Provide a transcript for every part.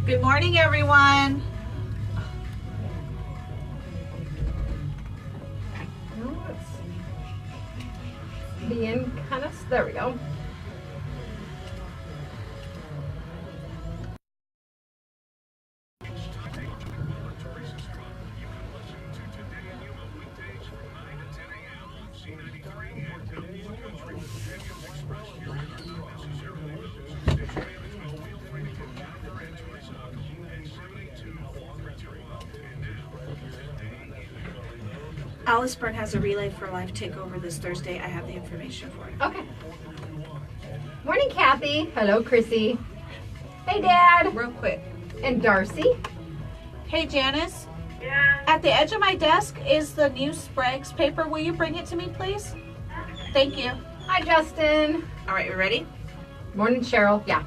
Good morning, everyone. Being kind of, there we go. Alice Byrne has a Relay for Life takeover this Thursday. I have the information for you. Okay. Morning, Kathy. Hello, Chrissy. Hey, Dad. Real quick. And Darcy. Hey, Janice. Yeah. At the edge of my desk is the new Sprague's paper. Will you bring it to me, please? Thank you. Hi, Justin. All right, we ready? Morning, Cheryl. Yeah.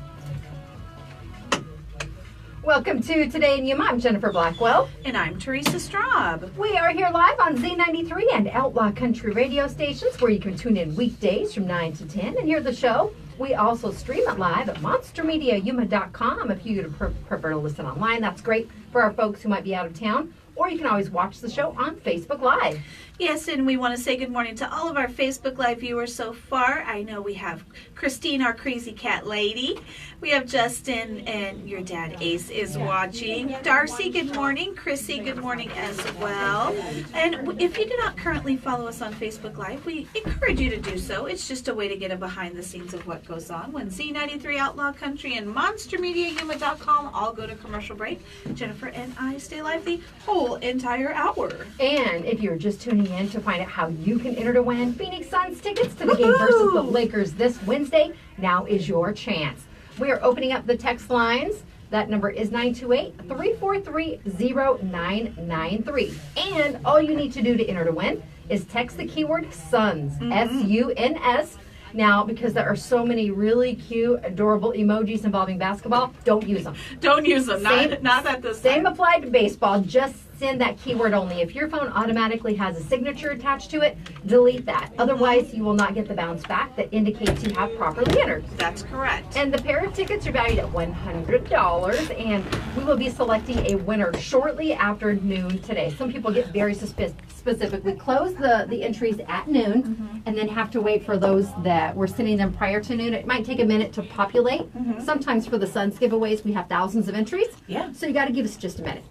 Welcome to Today in Yuma. I'm Jennifer Blackwell. And I'm Teresa Straub. We are here live on Z93 and Outlaw Country radio stations where you can tune in weekdays from 9 to 10 and hear the show. We also stream it live at monstermediayuma.com. If you prefer to listen online, that's great for our folks who might be out of town. Or you can always watch the show on Facebook Live. Yes, and we want to say good morning to all of our Facebook Live viewers so far. I know we have Christine, our crazy cat lady. We have Justin, and your dad Ace is watching. Darcy, good morning. Chrissy, good morning as well. And if you do not currently follow us on Facebook Live, we encourage you to do so. It's just a way to get a behind the scenes of what goes on when Z93 Outlaw Country and MonsterMediaYuma.com all go to commercial break. Jennifer and I stay live the whole entire hour. And if you're just tuning in to find out how you can enter to win Phoenix Suns tickets to the game versus the Lakers this Wednesday, now is your chance. We are opening up the text lines. That number is 928-343-0993. And all you need to do to enter to win is text the keyword SUNS, S-U-N-S. Now, because there are so many really cute, adorable emojis involving basketball, don't use them. Don't use them. Not at this time. Same applied to baseball. Just send that keyword only. If your phone automatically has a signature attached to it, delete that. Otherwise, you will not get the bounce back that indicates you have properly entered. That's correct. And the pair of tickets are valued at $100, and we will be selecting a winner shortly after noon today. Some people get very specific. We close the entries at noon and then have to wait for those that we're sending them prior to noon. It might take a minute to populate. Sometimes for the Suns giveaways, we have thousands of entries. Yeah. So you got to give us just a minute.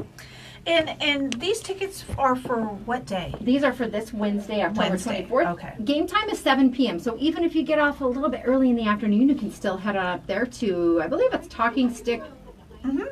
And these tickets are for what day? These are for this Wednesday, October 24th. Okay. Game time is 7 p.m. So even if you get off a little bit early in the afternoon, you can still head on up there to, I believe it's Talking Stick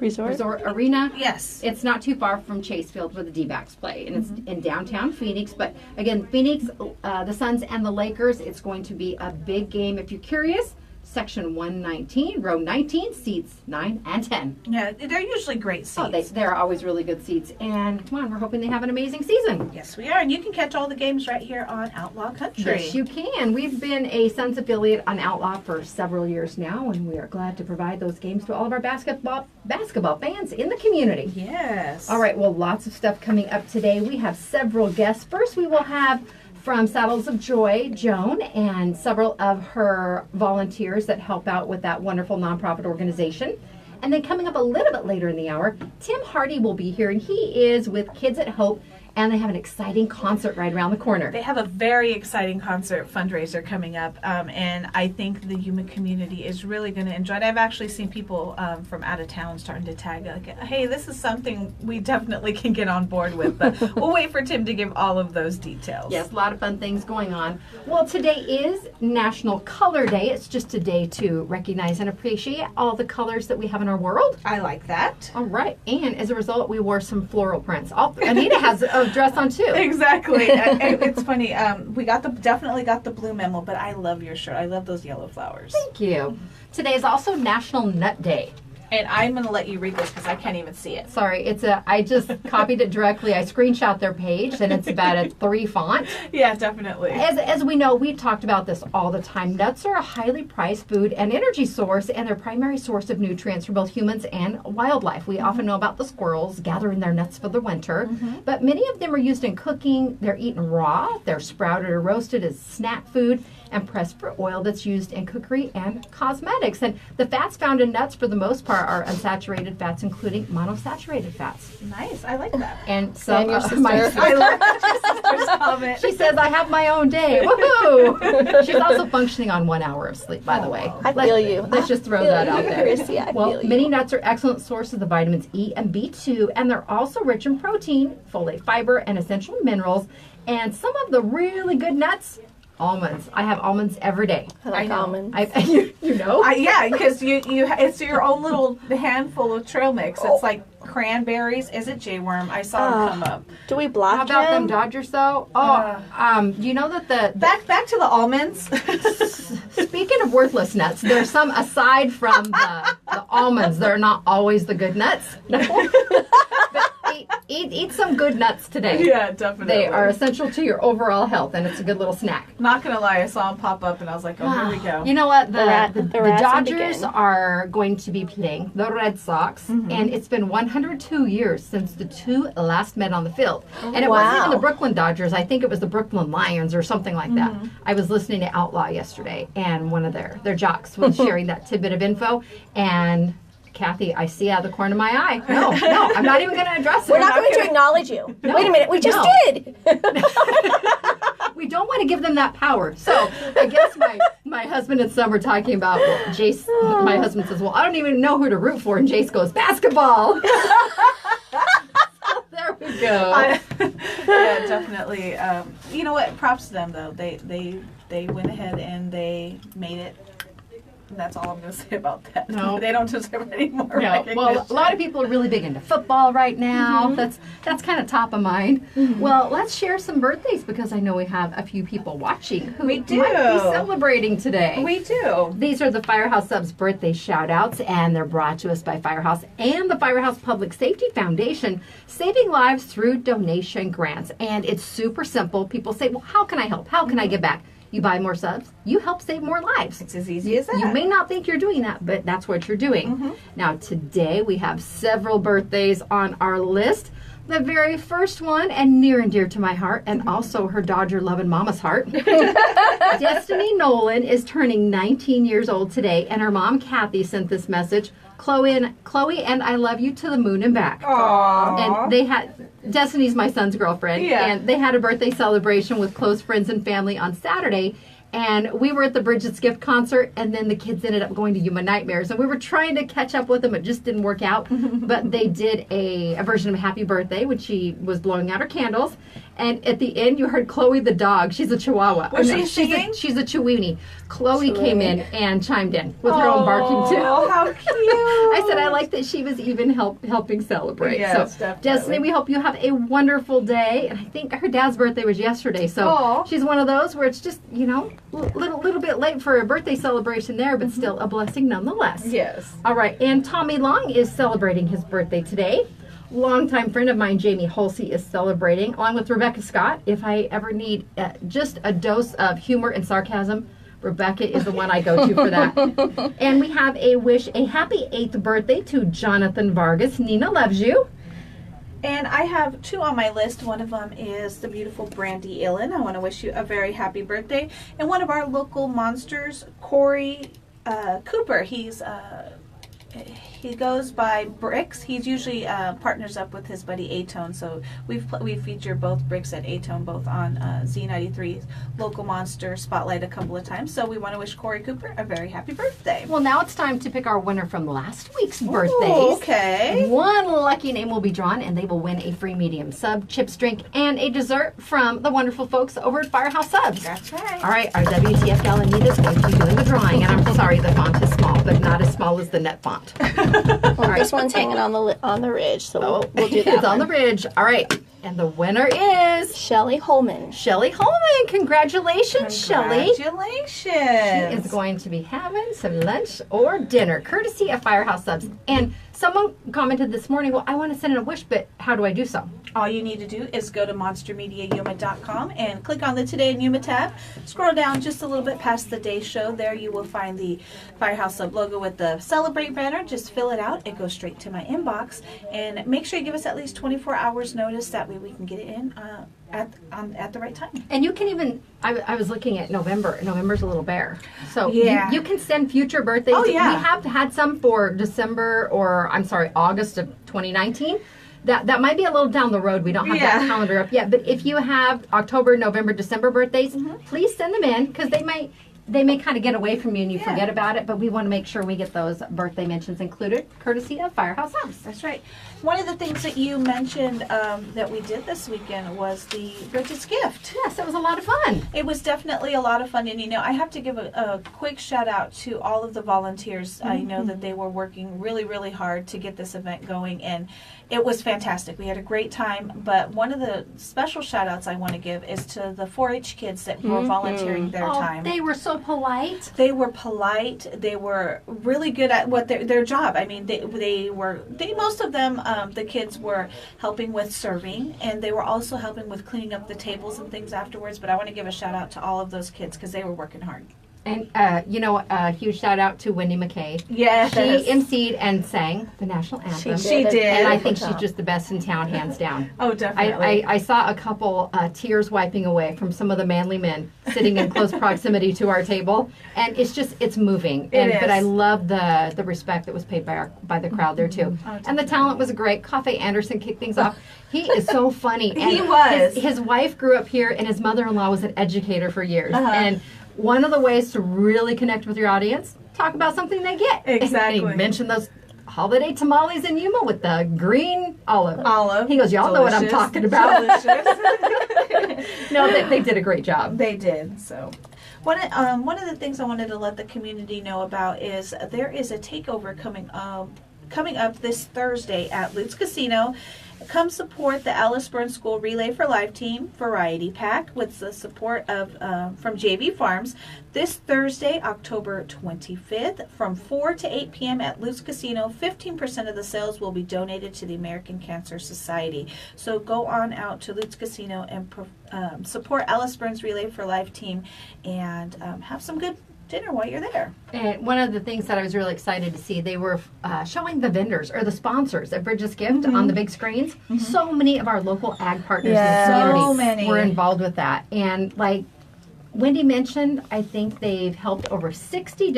Resort Arena. Yes. It's not too far from Chase Field where the D-backs play. And it's in downtown Phoenix. But again, Phoenix, the Suns and the Lakers, it's going to be a big game. If you're curious, Section 119, row 19, seats 9 and 10. Yeah, they're usually great seats. Oh, they're always really good seats. And come on, we're hoping they have an amazing season. Yes, we are. And you can catch all the games right here on Outlaw Country. Yes, you can. We've been a Suns affiliate on Outlaw for several years now, and we are glad to provide those games to all of our basketball fans in the community. Yes. All right, well, lots of stuff coming up today. We have several guests. First, we will have from Saddles of Joy, Joan, and several of her volunteers that help out with that wonderful nonprofit organization. And then coming up a little bit later in the hour, Tim Hardy will be here, and he is with Kids at Hope, and they have an exciting concert right around the corner. They have a very exciting concert fundraiser coming up, and I think the Yuma community is really going to enjoy it. I've actually seen people from out of town starting to tag, like, hey, this is something we definitely can get on board with, but we'll wait for Tim to give all of those details. Yes, a lot of fun things going on. Well, today is National Color Day. It's just a day to recognize and appreciate all the colors that we have in our world. I like that. All right, and as a result, we wore some floral prints. Anita has a dress on too. Exactly. It's funny. We definitely got the blue memo, but I love your shirt. I love those yellow flowers. Thank you. Today is also National Nut Day. And I'm going to let you read this because I can't even see it. Sorry, I just copied it directly. I screenshot their page, and it's about a 3 font. Yeah, definitely. As we know, we've talked about this all the time. Nuts are a highly prized food and energy source, and they're primary source of nutrients for both humans and wildlife. We often know about the squirrels gathering their nuts for the winter, but many of them are used in cooking. They're eaten raw. They're sprouted or roasted as snack food. and pressed for oil that's used in cookery and cosmetics. And the fats found in nuts, for the most part, are unsaturated fats, including monosaturated fats. Nice. I like that. And so And your sister. I love your sister's comment. she says, I have my own day. Woohoo! She's also functioning on 1 hour of sleep, by the way. I feel you. Let's just throw that out there. Chrissy, I Well, feel you. many nuts are excellent sources of vitamins E and B2, and they're also rich in protein, folate, fiber, and essential minerals. And some of the really good nuts, almonds. I have almonds every day. I like I know. almonds. You know? Yeah, because you it's your own little handful of trail mix. It's like cranberries. Is it J-worm? I saw him come up. Do we block How about them him? Dodgers, though? You know that the Back to the almonds. speaking of worthless nuts, there's some aside from the almonds. They're not always the good nuts. But eat some good nuts today. Yeah, definitely. They are essential to your overall health, and it's a good little snack. Not gonna lie, I saw him pop up, and I was like, "Oh, here we go." You know what? The rats Dodgers begin. are going to be playing the Red Sox, and it's been 102 years since the two last met on the field. And it wasn't even Wow. the Brooklyn Dodgers. I think it was the Brooklyn Lions or something like that. I was listening to Outlaw yesterday, and one of their jocks was sharing that tidbit of info, and Kathy, I see out of the corner of my eye. No, I'm not even going to address it. We're not going to acknowledge you. Wait a minute, we just No. did. We don't want to give them that power. So I guess my husband and son were talking about, well, Jace, my husband says, well, I don't even know who to root for. And Jace goes, basketball. There we go. Yeah, definitely. You know what? Props to them though. They went ahead and they made it. And that's all I'm going to say about that. No. They don't deserve any more No, recognition. well, a lot of people are really big into football right now. That's kind of top of mind. Well, let's share some birthdays because I know we have a few people watching who We do. might be celebrating today. We do. These are the Firehouse Subs birthday shout outs, and they're brought to us by Firehouse and the Firehouse Public Safety Foundation, saving lives through donation grants. And it's super simple. People say, well, how can I help? How can I give back? You buy more subs, you help save more lives. It's as easy as that. You may not think you're doing that, but that's what you're doing. Now, today we have several birthdays on our list. The very first one, and near and dear to my heart, and also her Dodger-loving mama's heart, Destiny Nolan is turning 19 years old today, and her mom, Kathy, sent this message. Chloe and I love you to the moon and back. Aww. And they had, Destiny's my son's girlfriend, Yeah. and they had a birthday celebration with close friends and family on Saturday. And we were at the Bridget's Gift concert, and then the kids ended up going to Yuma Nightmares. And we were trying to catch up with them. It just didn't work out. But they did a version of Happy Birthday when she was blowing out her candles. And at the end, you heard Chloe the dog. She's a Chihuahua. Was she she's singing? She's a Chiweenie. Chloe came in and chimed in with her own barking, too. Oh, how cute. I said I like that she was even helping celebrate. Yes, so, definitely. Destiny, we hope you have a wonderful day. And I think her dad's birthday was yesterday, so Aw. she's one of those where it's just, you know, little bit late for a birthday celebration there, but still a blessing nonetheless. Yes. All right, and Tommy Long is celebrating his birthday today. Longtime friend of mine, Jamie Holsey, is celebrating, along with Rebecca Scott. If I ever need just a dose of humor and sarcasm, Rebecca is the one I go to for that. And we have a happy 8th birthday to Jonathan Vargas. Nina loves you. And I have two on my list. One of them is the beautiful Brandy Illen. I want to wish you a very happy birthday. And one of our local monsters, Corey Cooper. He goes by Bricks. He's usually partners up with his buddy A-Tone. So we've featured both Bricks and A-Tone both on Z93's Local Monster Spotlight a couple of times. So we want to wish Corey Cooper a very happy birthday. Well, now it's time to pick our winner from last week's birthdays. Ooh, okay. One lucky name will be drawn, and they will win a free medium sub, chips, drink, and a dessert from the wonderful folks over at Firehouse Subs. That's right. All right, our WTF gal Anita is going to be doing the drawing, and I'm sorry the font is small, but not as small as the net font. Well, this one's hanging on the ridge, so we'll do that. It's on the ridge. All right, and the winner is Shelly Holman. Shelly Holman. Congratulations, Shelly. Congratulations. She is going to be having some lunch or dinner, courtesy of Firehouse Subs. And someone commented this morning, well, I want to send in a wish, but how do I do so? All you need to do is go to monstermediayuma.com and click on the Today in Yuma tab. Scroll down just a little bit past the day show. There you will find the Firehouse Sub logo with the Celebrate banner. Just fill it out. It goes straight to my inbox. And make sure you give us at least 24 hours notice. That way we can get it in at the right time. And you can even, I was looking at November. November's a little bare. So Yeah. you can send future birthdays. Oh, yeah. We have had some for December August of 2019. That might be a little down the road. We don't have that calendar up yet. But if you have October, November, December birthdays, please send them in because they may kind of get away from you and you forget about it. But we want to make sure we get those birthday mentions included, courtesy of Firehouse House. That's right. One of the things that you mentioned that we did this weekend was the Bridget's Gift. Yes, it was a lot of fun. It was definitely a lot of fun, and I have to give a quick shout out to all of the volunteers. I know that they were working really, really hard to get this event going, and it was fantastic. We had a great time, but one of the special shout outs I want to give is to the 4-H kids that were volunteering their time. They were so polite. They were polite. They were really good at what their job. I mean, they most of them, the kids were helping with serving, and they were also helping with cleaning up the tables and things afterwards. But I want to give a shout out to all of those kids because they were working hard. And, a huge shout out to Wendy McKay. Yes. She emceed and sang the national anthem. She did. And I think she's just the best in town, hands down. Oh, definitely. I saw a couple tears wiping away from some of the manly men sitting in close proximity to our table. And it's moving. But I love the respect that was paid by the crowd there, too. Oh, and the talent was great. Coffee Anderson kicked things off. He is so funny. And he was. His wife grew up here, and his mother-in-law was an educator for years. And one of the ways to really connect with your audience, talk about something they get. Exactly. And he mentioned those holiday tamales in Yuma with the green olive. He goes, y'all know what I'm talking about. Delicious. No, they did a great job. They did. So one of the things I wanted to let the community know about is there is a takeover coming up this Thursday at Lutz Casino. Come support the Alice Burns School Relay for Life Team Variety Pack with the support of from JV Farms this Thursday, October 25th from 4 to 8 p.m. at Lutz Casino. 15% of the sales will be donated to the American Cancer Society. So go on out to Lutz Casino and support Alice Burns Relay for Life Team and have some good dinner while you're there. And one of the things that I was really excited to see, they were showing the vendors or the sponsors at Bridget's Gift on the big screens. So many of our local ag partners in the community were involved with that. And like Wendy mentioned, I think they've helped over 60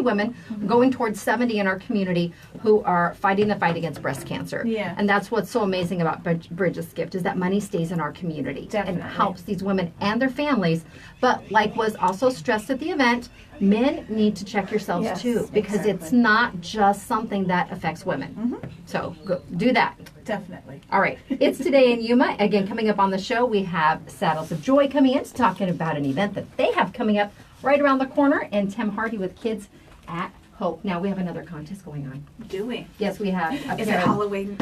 women going towards 70 in our community who are fighting the fight against breast cancer. Yeah. And that's what's so amazing about Bridget's Gift is that money stays in our community. Definitely. And helps these women and their families. But like was also stressed at the event, men need to check yourselves too because it's not just something that affects women. So go, do that. Definitely. All right. It's Today in Yuma. Again, coming up on the show, we have Saddles of Joy coming in, talking about an event that they have coming up right around the corner, and Tim Hardy with Kids at Hope. Now, we have another contest going on. Do we? Yes, we have. Is it Halloween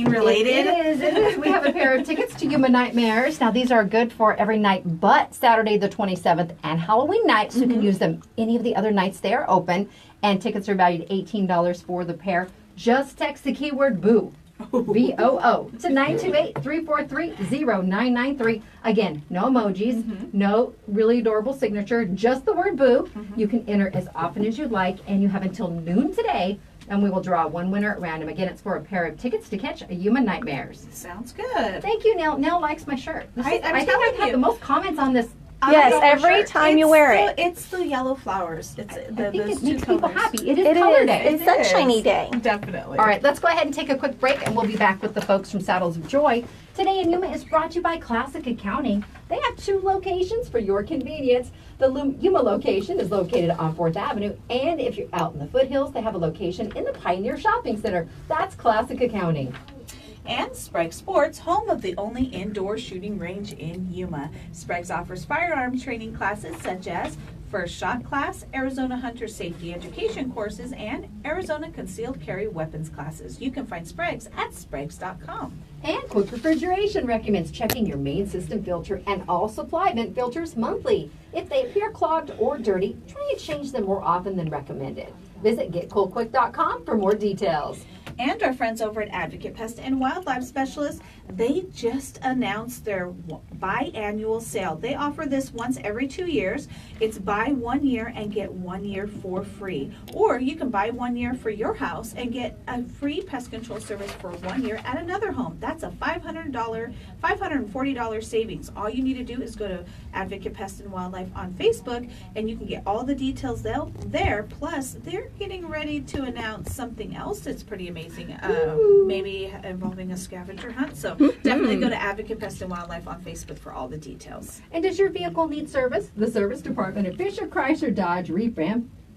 related? It is. We have a pair of tickets to Yuma Nightmares. Now, these are good for every night but Saturday the 27th and Halloween night, so you can use them any of the other nights they are open, and tickets are valued $18 for the pair. Just text the keyword BOO. BOO to 928-343-0993. Again, no emojis, no really adorable signature, just the word boo. You can enter as often as you'd like, and you have until noon today, and we will draw one winner at random. Again, it's for a pair of tickets to catch a Yuma Nightmares. Sounds good. Thank you, Nell. Nell likes my shirt. I think telling I've had you. the most comments on this. Yes, every time you wear it. It's the yellow flowers. It's I think those it two makes people colors. happy. It is color day. It's Sunshiny Day. Definitely. All right, let's go ahead and take a quick break, and we'll be back with the folks from Saddles of Joy. Today in Yuma is brought to you by Classic Accounting. They have 2 locations for your convenience. The Yuma location is located on 4th Avenue, and if you're out in the foothills, they have a location in the Pioneer Shopping Center. That's Classic Accounting. And Sprague Sports, home of the only indoor shooting range in Yuma. Sprague's offers firearm training classes such as First Shot Class, Arizona Hunter Safety Education courses, and Arizona Concealed Carry Weapons classes. You can find Sprague's at spragues.com. And Quick Refrigeration recommends checking your main system filter and all supply vent filters monthly. If they appear clogged or dirty, try to change them more often than recommended. Visit getcoolquick.com for more details. And our friends over at Advocate Pest and Wildlife Specialists, They just announced their biannual sale. They offer this once every 2 years. It's buy 1 year and get 1 year for free. Or you can buy 1 year for your house and get a free pest control service for 1 year at another home. That's a $540 savings. All you need to do is go to Advocate Pest and Wildlife on Facebook, and you can get all the details there. Plus, they're getting ready to announce something else that's pretty amazing, maybe involving a scavenger hunt. So definitely go to Advocate Pest and Wildlife on Facebook for all the details. And does your vehicle need service? The service department at Fisher Chrysler Dodge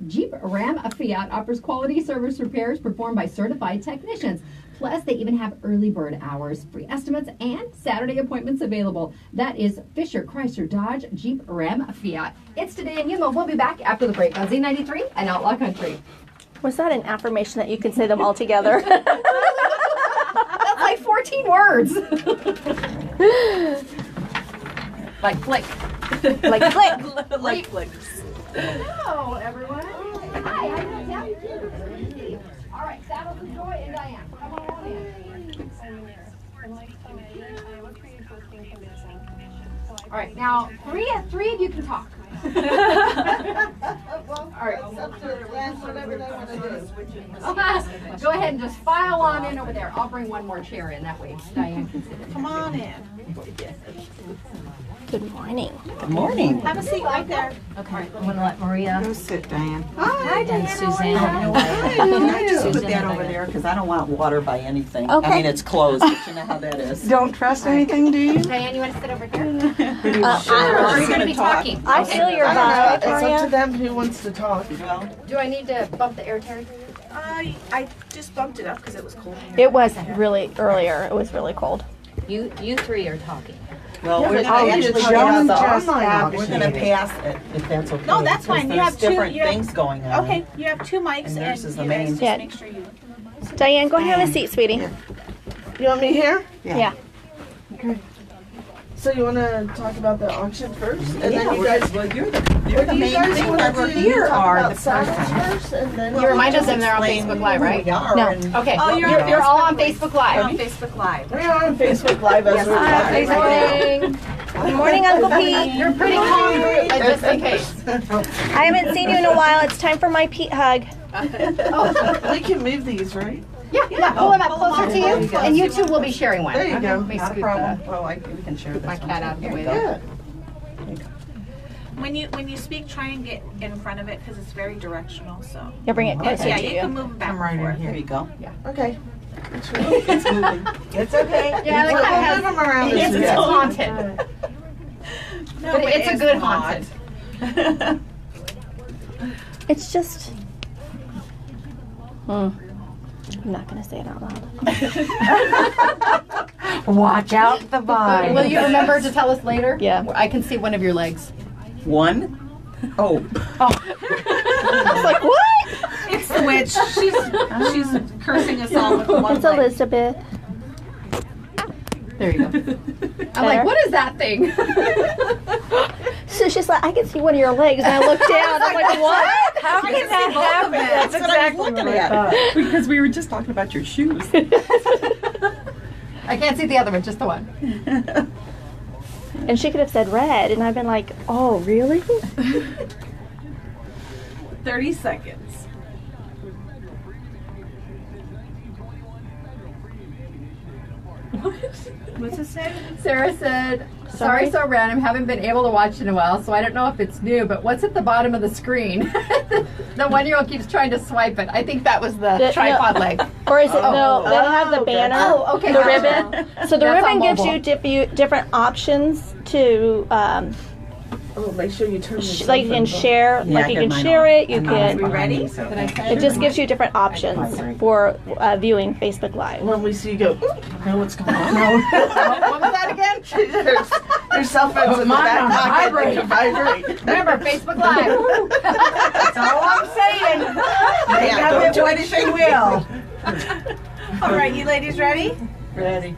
Jeep Ram Fiat offers quality service repairs performed by certified technicians. Plus, they even have early bird hours, free estimates, and Saturday appointments available. That is Fisher Chrysler Dodge Jeep Ram Fiat. It's Today in Yuma. We'll be back after the break on Z93 and Outlaw Country. Was that an affirmation that you could say them all together? That's like 14 words. Like flick. Like click. Like flicks. Hello, everyone. Hi, I'm Natalia. All right, Saddles of Joy and Diane. Come on in. All right, now three of you can talk. All right. Go ahead and just file on in over there. I'll bring one more chair in. That way Diane can sit in. Come on in. Good morning. Good morning. Have a seat right there. Okay, I'm going to let Maria Go sit, Diane. Hi, and Suzanne. I just put Susan that and over Diane. there because I don't want water by anything. Okay. I mean, it's closed, but you know how that is. Don't trust anything, do you? Diane, you want to sit over here? Sure. We're going to be talking. I feel your I don't know. vibe, It's up to Maria. them who wants to talk. Well, Do I need to bump the air, Terry? I just bumped it up because it was cold. It was really earlier. It was really cold. You three are talking. well, we're but actually Joan gonna just got we're gonna pass it if that's okay. No, that's fine. because You have there's two- different you have- things going on. Okay, you have 2 mics, And and theirs is the you main. guys just Yeah. make sure you. Diane, go have a seat, sweetie. You want me here? Yeah. So you want to talk about the auction first? And Yeah, then you we're- guys, well, you're or the do you main guys thing. want Whoever to here talk are about the person. saddles first? And then You remind us them they're on Explain Facebook Live, right? who we are No. and- Okay, Oh, you're all on Facebook Live. On Facebook Live. we are on Facebook Live as we're Good talking right morning. Good morning, Uncle Pete. You're pretty calm group, but just in case. I haven't seen you in a while. It's time for my Pete hug. now. We can move these, right? Yeah, pull them up closer to There you, you go. and you two will be sharing one. There you go. Let me Not a scoot problem. Well, we can share this my one, cat too. out of the Here way you there. Good. When you speak, try and get in front of it because it's very directional. So Yeah, bring it closer yeah, to you you. can move back Come right and in forth. here. There you go. Okay. It's moving. It's okay. Yeah, the We'll cat has, move them around it's as we it's go. haunted, No, but it's a it's good not. haunted. It's just. I'm not going to say it out loud. Watch out the vibe. Will you remember to tell us later? Yeah. I can see one of your legs. One. Oh. I was like, what? It's the witch. She's cursing us all with one It's leg. Elizabeth. There you go. I'm like, what is that thing? So she's like, I can see one of your legs. And I looked down. I'm like, what? How can that happen? That's what I was looking at. Because we were just talking about your shoes. I can't see the other one, just the one. And she could have said red. And I've been like, oh, really? 30 seconds. What's it say? Sarah said, sorry so random, haven't been able to watch in a while, so I don't know if it's new, but what's at the bottom of the screen? The 1-year-old keeps trying to swipe it. I think that was the The- tripod leg. Or is it, no, they have the banner. Oh, okay. The ribbon. So the That's ribbon on gives mobile. you different options to, Oh, make sure you turn this like you can share, Yeah, like I you got can mine share on. it, you And mine's can, We ready? behind me, so- it just gives you different options for viewing Facebook Live. When we see you go, "Oop, know what's going on?" What was that again? There's cell phones in the mine back on pocket that can vibrate. Remember, Facebook Live. That's all I'm saying. Yeah, don't do anything. Will. All right, you ladies ready? Ready.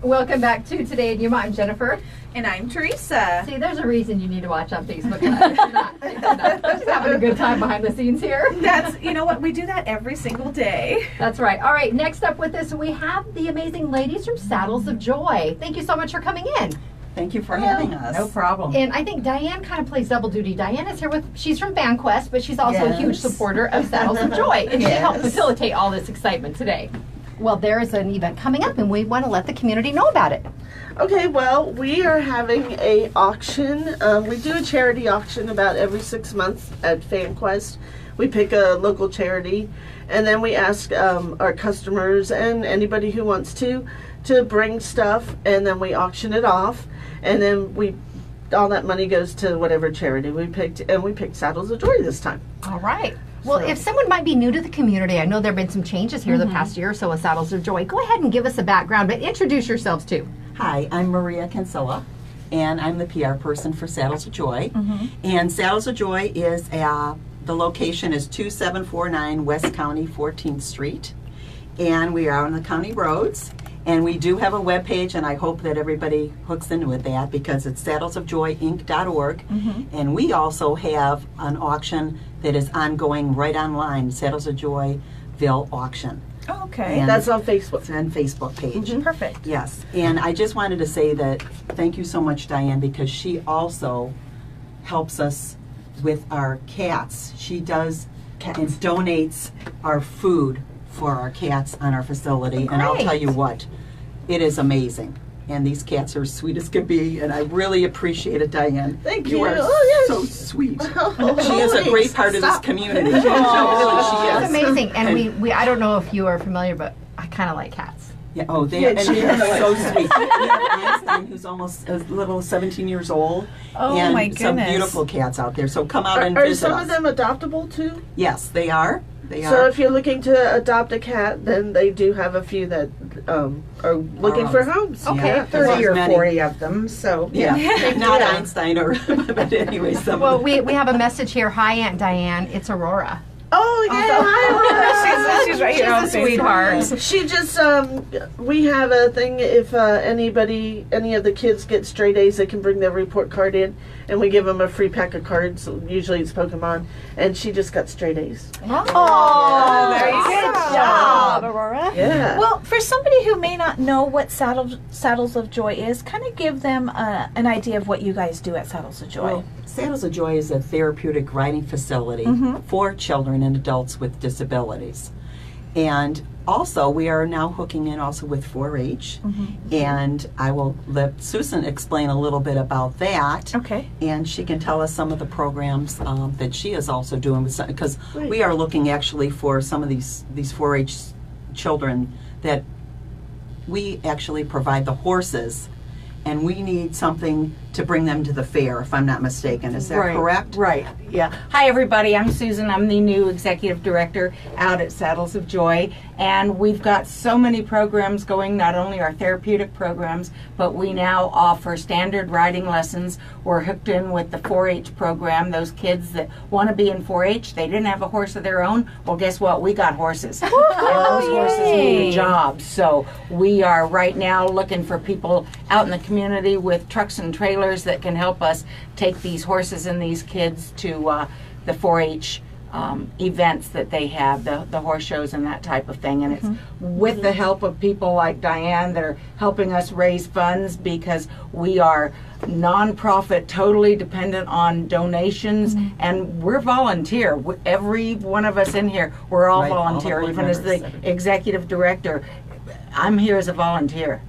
Welcome back to Today in Yuma. I'm Jennifer. And I'm Teresa. See, there's a reason you need to watch on Facebook Live. She's not. She's having a good time behind the scenes here. That's, you know what, we do that every single day. That's right. All right, next up with us, we have the amazing ladies from Saddles of Joy. Thank you so much for coming in. Thank you for having us. No problem. And I think Diane kind of plays double duty. Diane is here she's from BandQuest, but she's also a huge Yes. supporter of Saddles of Joy. And she helped Yes. facilitate all this excitement today. Well, there is an event coming up, and we want to let the community know about it. Okay, well, we are having a auction. We do a charity auction about every 6 months at FanQuest. We pick a local charity, and then we ask our customers and anybody who wants to bring stuff, and then we auction it off, and then all that money goes to whatever charity we picked, and we picked Saddles of Joy this time. All right. Well, if someone might be new to the community, I know there have been some changes here the past year or so with Saddles of Joy. Go ahead and give us a background, but introduce yourselves too. Hi, I'm Maria Cancilla, and I'm the PR person for Saddles of Joy. And Saddles of Joy is the location is 2749 West County 14th Street, and we are on the county roads. And we do have a webpage, and I hope that everybody hooks in with that because it's saddlesofjoyinc.org. And we also have an auction that is ongoing right online, Saddles of Joyville Auction. Oh, okay. And That's on Facebook. it's on Facebook page. Perfect. Yes, and I just wanted to say that thank you so much, Diane, because she also helps us with our cats. She does and donates our food for our cats on our facility, and I'll Great. tell you what, it is amazing. And these cats are as sweet as can be, and I really appreciate it, Diane. Thank You you. are Oh, yes. so sweet. Oh, She is a great part of this stop. community. It's Really, she is. amazing. And we I don't know if you are familiar, but I kind of like cats. Yeah, oh, they Yeah, and she they're is. so sweet. We have Einstein, who's almost a little 17 years old, Oh, and my some goodness. beautiful cats out there. So come out and Are visit some us. of them adoptable too? Yes, they are. They So are. if you're looking to adopt a cat, then they do have a few that are looking for homes. Okay. Yeah, 30 there's or many. 40 of them, so. Yeah, not Yeah. Einstein or, but anyway, some. Well, of them. we have a message here. Hi, Aunt Diane. It's Aurora. Oh yeah, hi. She's right here on She's a Facebook. sweetheart. She just we have a thing if any of the kids get stray days, they can bring their report card in, and we give them a free pack of cards. Usually it's Pokemon, and she just got stray days. Oh, there you Good go. job, Aurora. Yeah. Well, for somebody who may not know what Saddles of Joy is, kind of give them an idea of what you guys do at Saddles of Joy. Well, Saddles of Joy is a therapeutic riding facility for children and adults with disabilities. And also, we are now hooking in also with 4-H. And I will let Susan explain a little bit about that. Okay. And she can tell us some of the programs that she is also doing with because we are looking actually for some of these 4-H children that we actually provide the horses, and we need something to bring them to the fair, if I'm not mistaken. Is that correct? Right, yeah. Hi, everybody. I'm Susan. I'm the new executive director out at Saddles of Joy. And we've got so many programs going, not only our therapeutic programs, but we now offer standard riding lessons. We're hooked in with the 4-H program. Those kids that want to be in 4-H, they didn't have a horse of their own. Well, guess what? We got horses. And those horses need a job. So we are right now looking for people out in the community with trucks and trailers that can help us take these horses and these kids to the 4-H events that they have, the horse shows and that type of thing. And it's with the help of people like Diane that are helping us raise funds, because we are nonprofit, totally dependent on donations, and we're volunteer. Every one of us in here, we're all Right, all the volunteer, board even as the members. executive director. I'm here as a volunteer.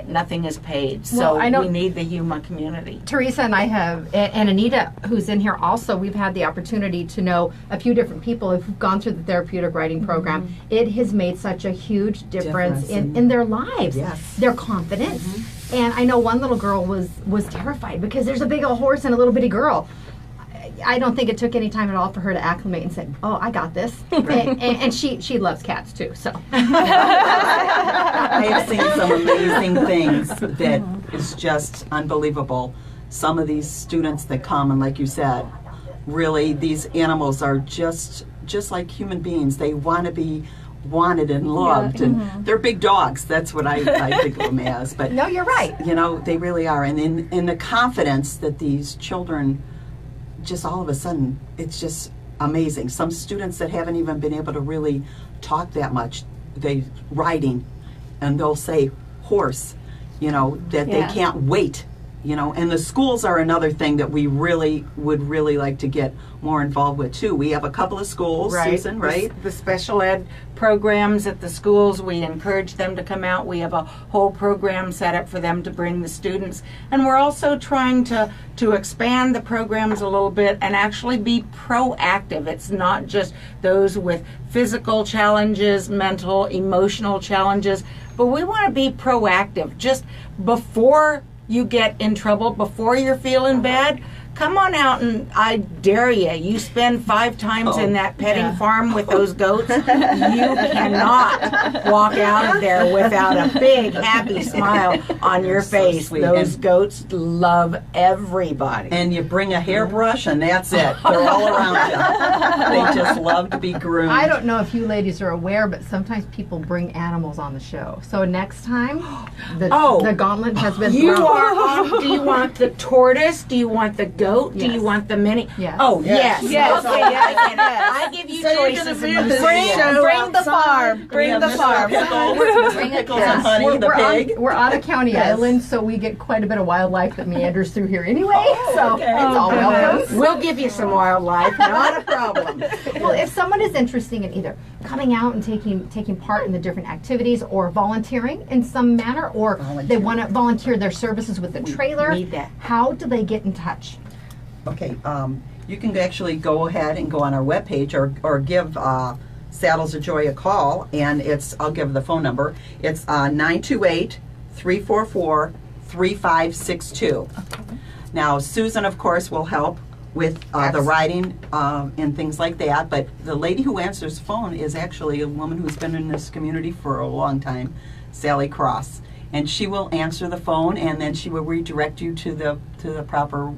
Nothing is paid. So Well, I know- we need the Yuma community. Teresa and I have, and Anita, who's in here also, we've had the opportunity to know a few different people who've gone through the therapeutic riding program. It has made such a huge difference in their lives. Yes. Their confidence. And I know one little girl was terrified because there's a big old horse and a little bitty girl. I don't think it took any time at all for her to acclimate and say, "Oh, I got this." And she loves cats too. So I have seen some amazing things that is just unbelievable. Some of these students that come, and like you said, really these animals are just like human beings. They want to be wanted and loved, and they're big dogs. That's what I think of them as. But No, you're right. you know, they really are. And in the confidence that these children, just all of a sudden, it's just amazing. Some students that haven't even been able to really talk that much, they riding, and they'll say horse, you know, that they can't wait. You know, and the schools are another thing that we really would like to get more involved with too. We have a couple of schools, Susan, right? The special ed programs at the schools, we encourage them to come out. We have a whole program set up for them to bring the students. And we're also trying to expand the programs a little bit and actually be proactive. It's not just those with physical challenges, mental, emotional challenges, but we want to be proactive. Just before you get in trouble, before you're feeling bad, come on out, and I dare you spend 5 times in that petting farm with those goats, you cannot walk out of there without a big happy smile on your face. sweet. Those And- goats love everybody. And you bring a hairbrush, and that's it. They're all around you. They just love to be groomed. I don't know if you ladies are aware, but sometimes people bring animals on the show. So next time, the gauntlet has been You thrown. are on. Do you want the tortoise? Do you want the goat? Do Yes. you want the mini? Yes. Oh, yes. Yes. Okay, Yes. I give you So you're choices. gonna be in the the bring- show Bring the outside. farm. Bring the farm. Mr. Pickles and Honey, We're, the we're pig. On, we're on a county island, so we get quite a bit of wildlife that meanders through here anyway. So okay. it's all welcome. We'll give you some wildlife, not a problem. Well, if someone is interested in either coming out and taking part in the different activities or volunteering in some manner, or they want to volunteer their services with the trailer, need that. how do they get in touch? Okay, you can actually go ahead and go on our webpage or give Saddles of Joy a call, and I'll give the phone number. It's 928-344-3562. Now, Susan, of course, will help with the writing and things like that, but the lady who answers the phone is actually a woman who's been in this community for a long time, Sally Cross. And she will answer the phone, and then she will redirect you to the proper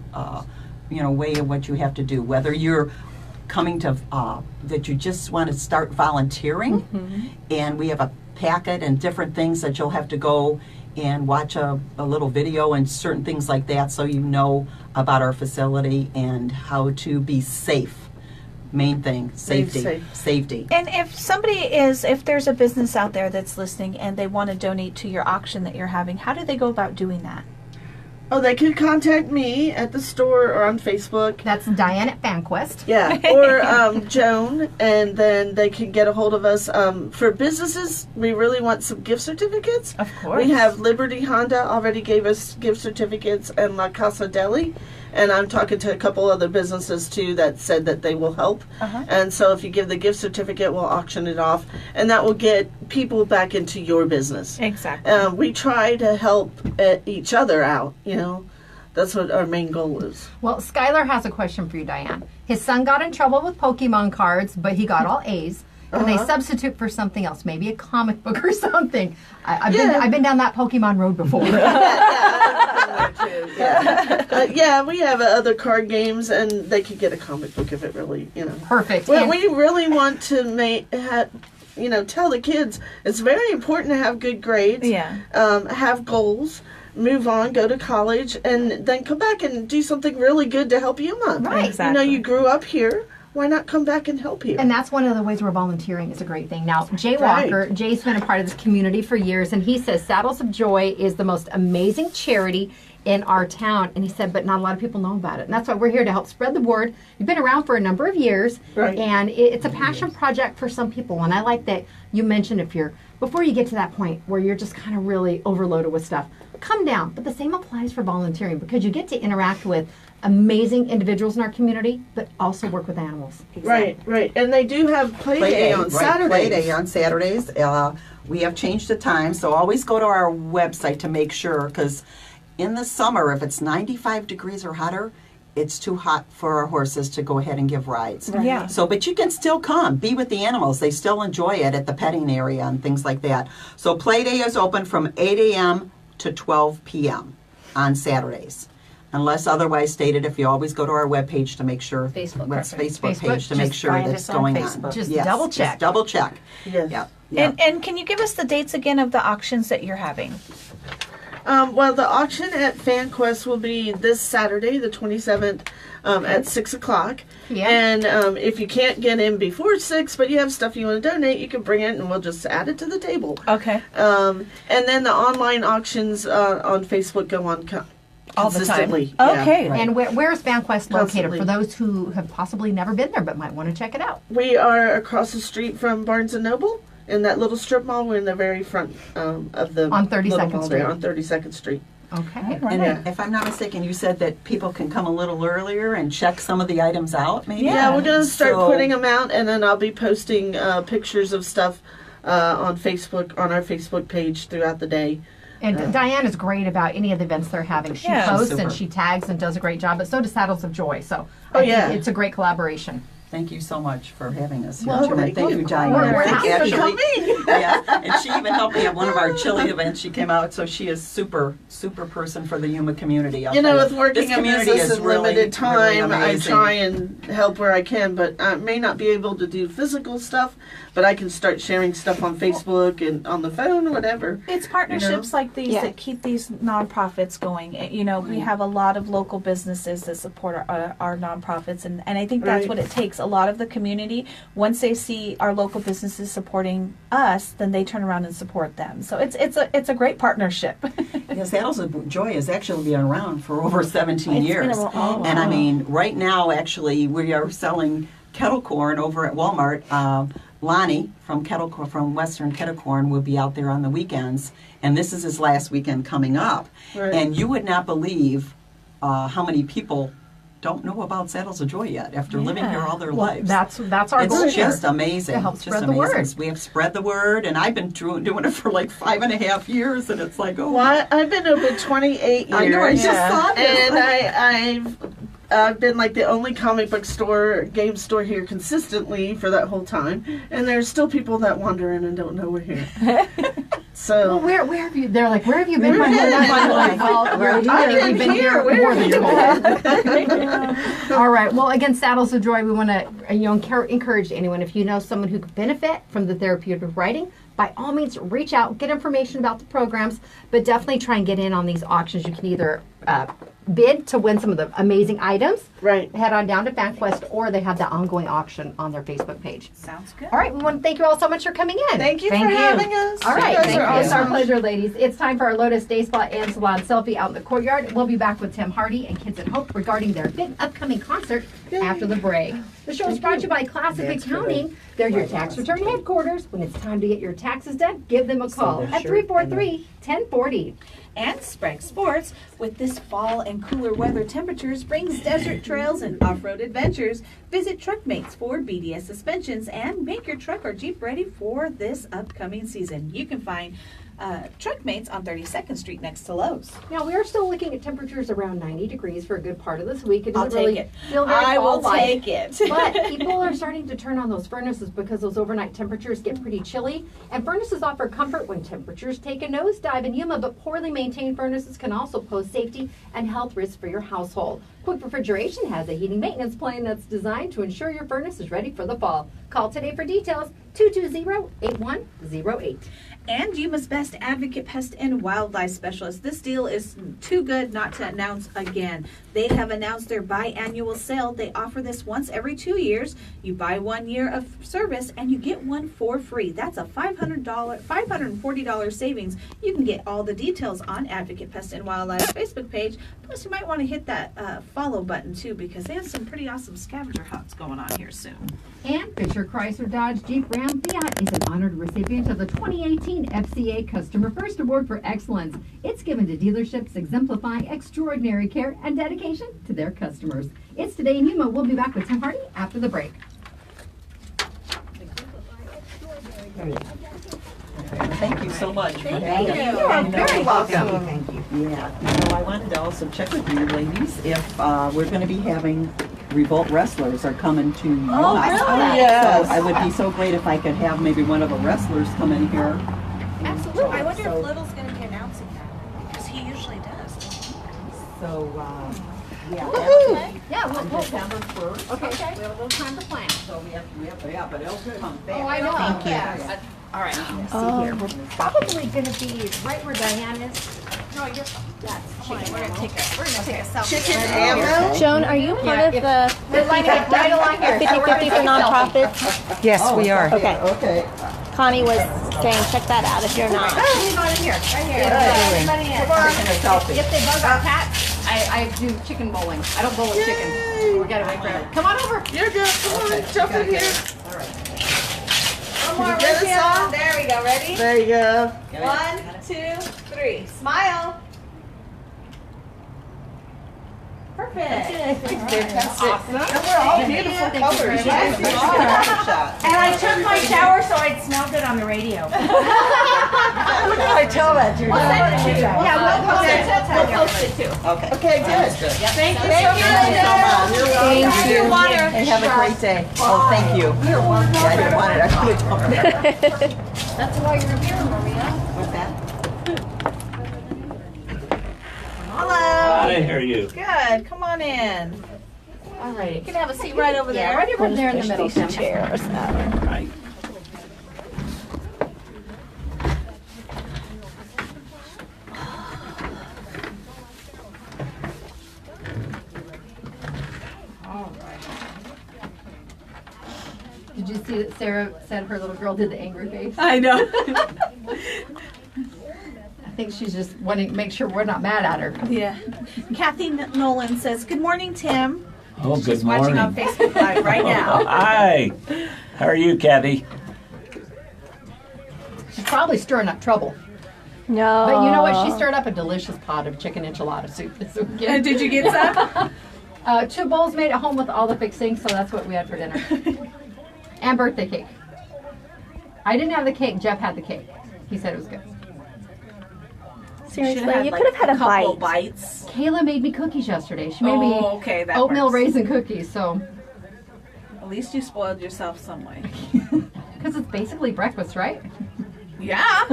way of what you have to do. Whether you're coming to that you just want to start volunteering, and we have a packet and different things that you'll have to go and watch a little video and certain things like that, so you know about our facility and how to be safe. Main thing, safety. Safety. And if there's a business out there that's listening and they want to donate to your auction that you're having, how do they go about doing that? Oh, they could contact me at the store or on Facebook. That's Diane at FanQuest. Yeah, or Joan, and then they can get a hold of us. For businesses, we really want some gift certificates. Of course. We have Liberty Honda already gave us gift certificates, and La Casa Deli. And I'm talking to a couple other businesses too that said that they will help. And so if you give the gift certificate, we'll auction it off, and that will get people back into your business. Exactly. We try to help each other out, That's what our main goal is. Well, Skylar has a question for you, Diane. His son got in trouble with Pokemon cards, but he got all A's. Can they substitute for something else? Maybe a comic book or something. I've been down that Pokemon road before. Yeah, we have other card games, and they could get a comic book if it really, Perfect. Well, And- we really want to tell the kids it's very important to have good grades. Yeah. Have goals. Move on, go to college, and then come back and do something really good to help Yuma. Right. Exactly. You grew up here. Why not come back and help here? And that's one of the ways where volunteering is a great thing. Now, Jay Right. Walker, Jay's been a part of this community for years, and he says Saddles of Joy is the most amazing charity in our town. And he said, but not a lot of people know about it. And that's why we're here to help spread the word. You've been around for a number of years, Right. and it's a passion project for some people. And I like that you mentioned before you get to that point where you're just kind of really overloaded with stuff, come down. But the same applies for volunteering, because you get to interact with amazing individuals in our community, but also work with animals. Right. And they do have play day on Saturdays. Play day on Saturdays. We have changed the time, so always go to our website to make sure, because in the summer, if it's 95 degrees or hotter, it's too hot for our horses to go ahead and give rides. Yeah. So, but you can still come, be with the animals. They still enjoy it at the petting area and things like that. So Play Day is open from 8 a.m. to 12 p.m. on Saturdays. unless otherwise stated. If you always go to our webpage to make sure, Facebook Facebook Facebook, page to make just sure find that's us on going Facebook. on. Just Yes, double check. Just double check. Yes. Yeah. Yeah. And can you give us the dates again of the auctions that you're having? Well, the auction at FanQuest will be this Saturday, the 27th, at 6 o'clock. Yeah. And if you can't get in before 6, but you have stuff you want to donate, you can bring it and we'll just add it to the table. Okay. And then the online auctions on Facebook go on All the time. consistently. Yeah. Okay. And where is FanQuest located Constantly. for those who have possibly never been there but might want to check it out? We are across the street from Barnes & Noble. In that little strip mall, we're in the very front of the On 32nd little mall Street. there, on 32nd Street. Okay. Right. And if I'm not mistaken, you said that people can come a little earlier and check some of the items out, maybe? Yeah, we're going to start So- putting them out, and then I'll be posting pictures of stuff on Facebook, on our Facebook page throughout the day. And Diane is great about any of the events they're having. She Yeah. posts Super. and she tags and does a great job, but so does Saddles of Joy. So Oh, I think yeah. it's a great collaboration. Thank you so much for having us here. Well, too. And thank you, Diane. we're I think happy for actually, yeah, and she even helped me at one of our chili events. She came out, so she is super person for the Yuma community. I'll You know, tell with working this in community business is and really, limited time, really I amazing. try and help where I can, but I may not be able to do physical stuff, but I can start sharing stuff on Facebook and on the phone, whatever. It's partnerships like these Yeah. that keep these nonprofits going. You know, we have a lot of local businesses that support our nonprofits, and I think that's Right. what it takes. A lot of the community, once they see our local businesses supporting us, then they turn around and support them. So it's a great partnership. Yeah, Saddles of Joy has actually been around for over 17 It's been years. a- And I mean, right now, actually, we are selling kettle corn over at Walmart. Lonnie from Western Kettle Corn will be out there on the weekends, and this is his last weekend coming up. Right. And you would not believe how many people don't know about Saddles of Joy yet after living Yeah. here all their Well, lives. that's our goal It's here. just amazing. To help Just spread the amazing. word. We have spread the word, and I've been doing it for like 5.5 years, and it's like, oh, Well, I've been open 28 years. I know, I just saw this. And I've been like the only comic book store, game store here consistently for that whole time. And there's still people that wander in and don't know we're here. So Well, where have you? They're like, where have you been? Where My have whole you life. been? Well, we're I've here. We've been here Where more have than you your been? life. All right. Well, again, Saddles of Joy. We want to encourage anyone, if you know someone who could benefit from the therapeutic writing, by all means, reach out, get information about the programs, but definitely try and get in on these auctions. You can either bid to win some of the amazing items. Right. Head on down to FanQuest, or they have the ongoing auction on their Facebook page. Sounds good. All right. We want to thank you all so much for coming in. Thank you Thank for you. having us. All right, You guys thank are you. It's our awesome. pleasure, ladies. It's time for our Lotus Day Spa and Salon selfie out in the courtyard. We'll be back with Tim Hardy and Kids at Hope regarding their big upcoming concert after the break. The show is brought to you by Classic Accounting. They're your tax return headquarters. When it's time to get your taxes done, give them a call at 343-1040. And Sprague Sports, with this fall and cooler weather temperatures, brings desert trails and off-road adventures. Visit Truckmates for BDS suspensions and make your truck or Jeep ready for this upcoming season. You can find Truckmates on 32nd Street next to Lowe's. Now, we are still looking at temperatures around 90 degrees for a good part of this week. It I'll doesn't take really it. feel very I will fall-like. take it. But people are starting to turn on those furnaces because those overnight temperatures get pretty chilly. And furnaces offer comfort when temperatures take a nosedive in Yuma, but poorly maintained furnaces can also pose safety and health risks for your household. Quick Refrigeration has a heating maintenance plan that's designed to ensure your furnace is ready for the fall. Call today for details, 220-8108. And Yuma's best advocate pest and wildlife specialist. This deal is too good not to announce again. They have announced their biannual sale. They offer this once every 2 years. You buy 1 year of service and you get one for free. That's a $540 savings. You can get all the details on Advocate Pest and Wildlife Facebook page. Plus, you might want to hit that follow button too, because they have some pretty awesome scavenger hunts going on here soon. And Fisher Chrysler Dodge Jeep Ram Fiat is an honored recipient of the 2018 FCA Customer First Award for Excellence. It's given to dealerships exemplifying extraordinary care and dedication to their customers. It's Today in Yuma. We'll be back with Tim Hardy after the break. Thank you so much. Thank having you. us. You are very welcome. Thank you. Yeah. So I wanted to also check with you ladies if we're going to be having Revolt wrestlers are coming to Yuma. Oh, really? Yes. So I would be so great if I could have maybe one of the wrestlers come in here. Absolutely. I wonder So- if Little's going to be announcing that, because he usually does. So So, yeah, we'll December 1st. Okay. We have a little time to plan. So we have, but it'll come back. Oh, I know. Thank you. Yes. All right. Let's see here. We're probably going to be right where Diane is. No, you're. That's chicken. We're going to take a selfie. Chicken ammo? Joan, are you part of the We're lining up right along here. 50/50 for nonprofits? Yes, we are. Okay. Okay. Connie was saying check that out if you're not. Oh, come on in here. Right here. Everybody in. Taking a selfie. If they bug our cat, I do chicken bowling. I don't bowl with chicken. We got to wait for it. Come on over. You're good. Come on, jump in here. All right. One more. Get us Right on. on. There we go. Ready? There you go. 1, 2, 3. Smile. Perfect. Awesome. We're all beautiful colors. And I took my shower so I'd smell good on the radio. What did I tell that, Judy? Yeah, we'll post it too. Okay. Okay, good. Thank you Thank you so much. Thank you. And have a great day. Oh, thank you. Yeah, I didn't want it. I could have done it. That's why you're here, Maria. What's that? Hello. Hi, how are you? Good. Come on in. All right. You can have a seat right over Yeah, there. right over there in the middle. These chairs. Hi. Did you see that Sarah said her little girl did the angry face? I know. I think she's just wanting to make sure we're not mad at her. Yeah. Kathy Nolan says, "Good morning, Tim." Oh, She's good watching morning. on Facebook Live right now. Hi. How are you, Kathy? She's probably stirring up trouble. No. But you know what? She stirred up a delicious pot of chicken enchilada soup this weekend. Did you get some? 2 bowls made at home with all the fixings, so that's what we had for dinner. And birthday cake. I didn't have the cake. Jeff had the cake. He said it was good. Seriously, Should've you like, could have had a couple bite. bites. Kayla made me cookies yesterday. She made me Okay, that oatmeal works. raisin cookies, so At least you spoiled yourself some way. because it's basically breakfast, right? Yeah.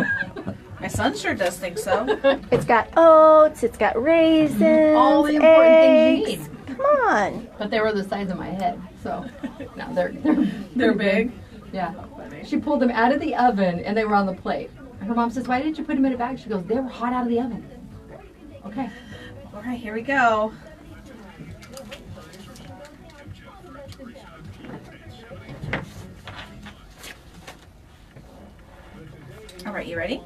My son sure does think so. It's got oats, it's got raisins, All the important things you eggs. need. Come on. But they were the size of my head, so no, they're They're big. Yeah. She pulled them out of the oven and they were on the plate. Her mom says, "Why didn't you put them in a bag?" She goes, "They were hot out of the oven." Okay. All right, here we go. All right, you ready?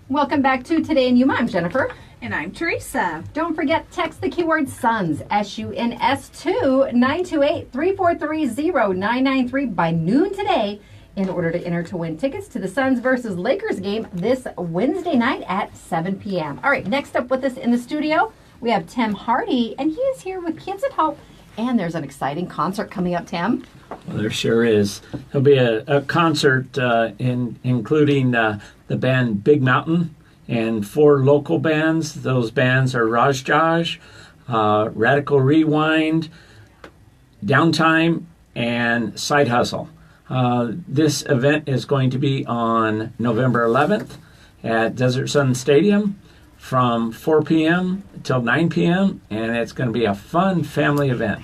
Welcome back to Today in Yuma. I'm Jennifer. And I'm Teresa. Don't forget, text the keyword SUNS, SUNS, to 928-343-0993 by noon today in order to enter to win tickets to the Suns versus Lakers game this Wednesday night at 7 p.m. All right, next up with us in the studio, we have Tim Hardy, and he is here with Kids at Hope. And there's an exciting concert coming up, Tim. Well, there sure is. There'll be a concert including the band Big Mountain and 4 local bands. Those bands are Rajaj, Radical Rewind, Downtime, and Side Hustle. This event is going to be on November 11th at Desert Sun Stadium from 4 p.m. till 9 p.m. and it's going to be a fun family event.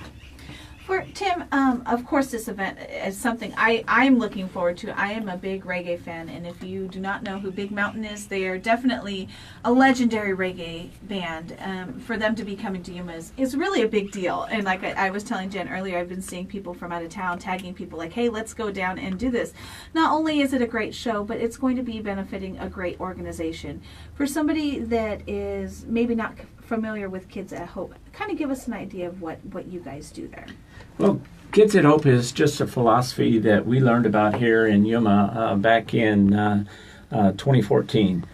For Tim, of course, this event is something I'm looking forward to. I am a big reggae fan, and if you do not know who Big Mountain is, they are definitely a legendary reggae band. For them to be coming to Yuma is really a big deal. And like I was telling Jen earlier, I've been seeing people from out of town tagging people like, "Hey, let's go down and do this." Not only is it a great show, but it's going to be benefiting a great organization. For somebody that is maybe not familiar with Kids at Hope, kind of give us an idea of what you guys do there. Well, Kids at Hope is just a philosophy that we learned about here in Yuma back in 2014.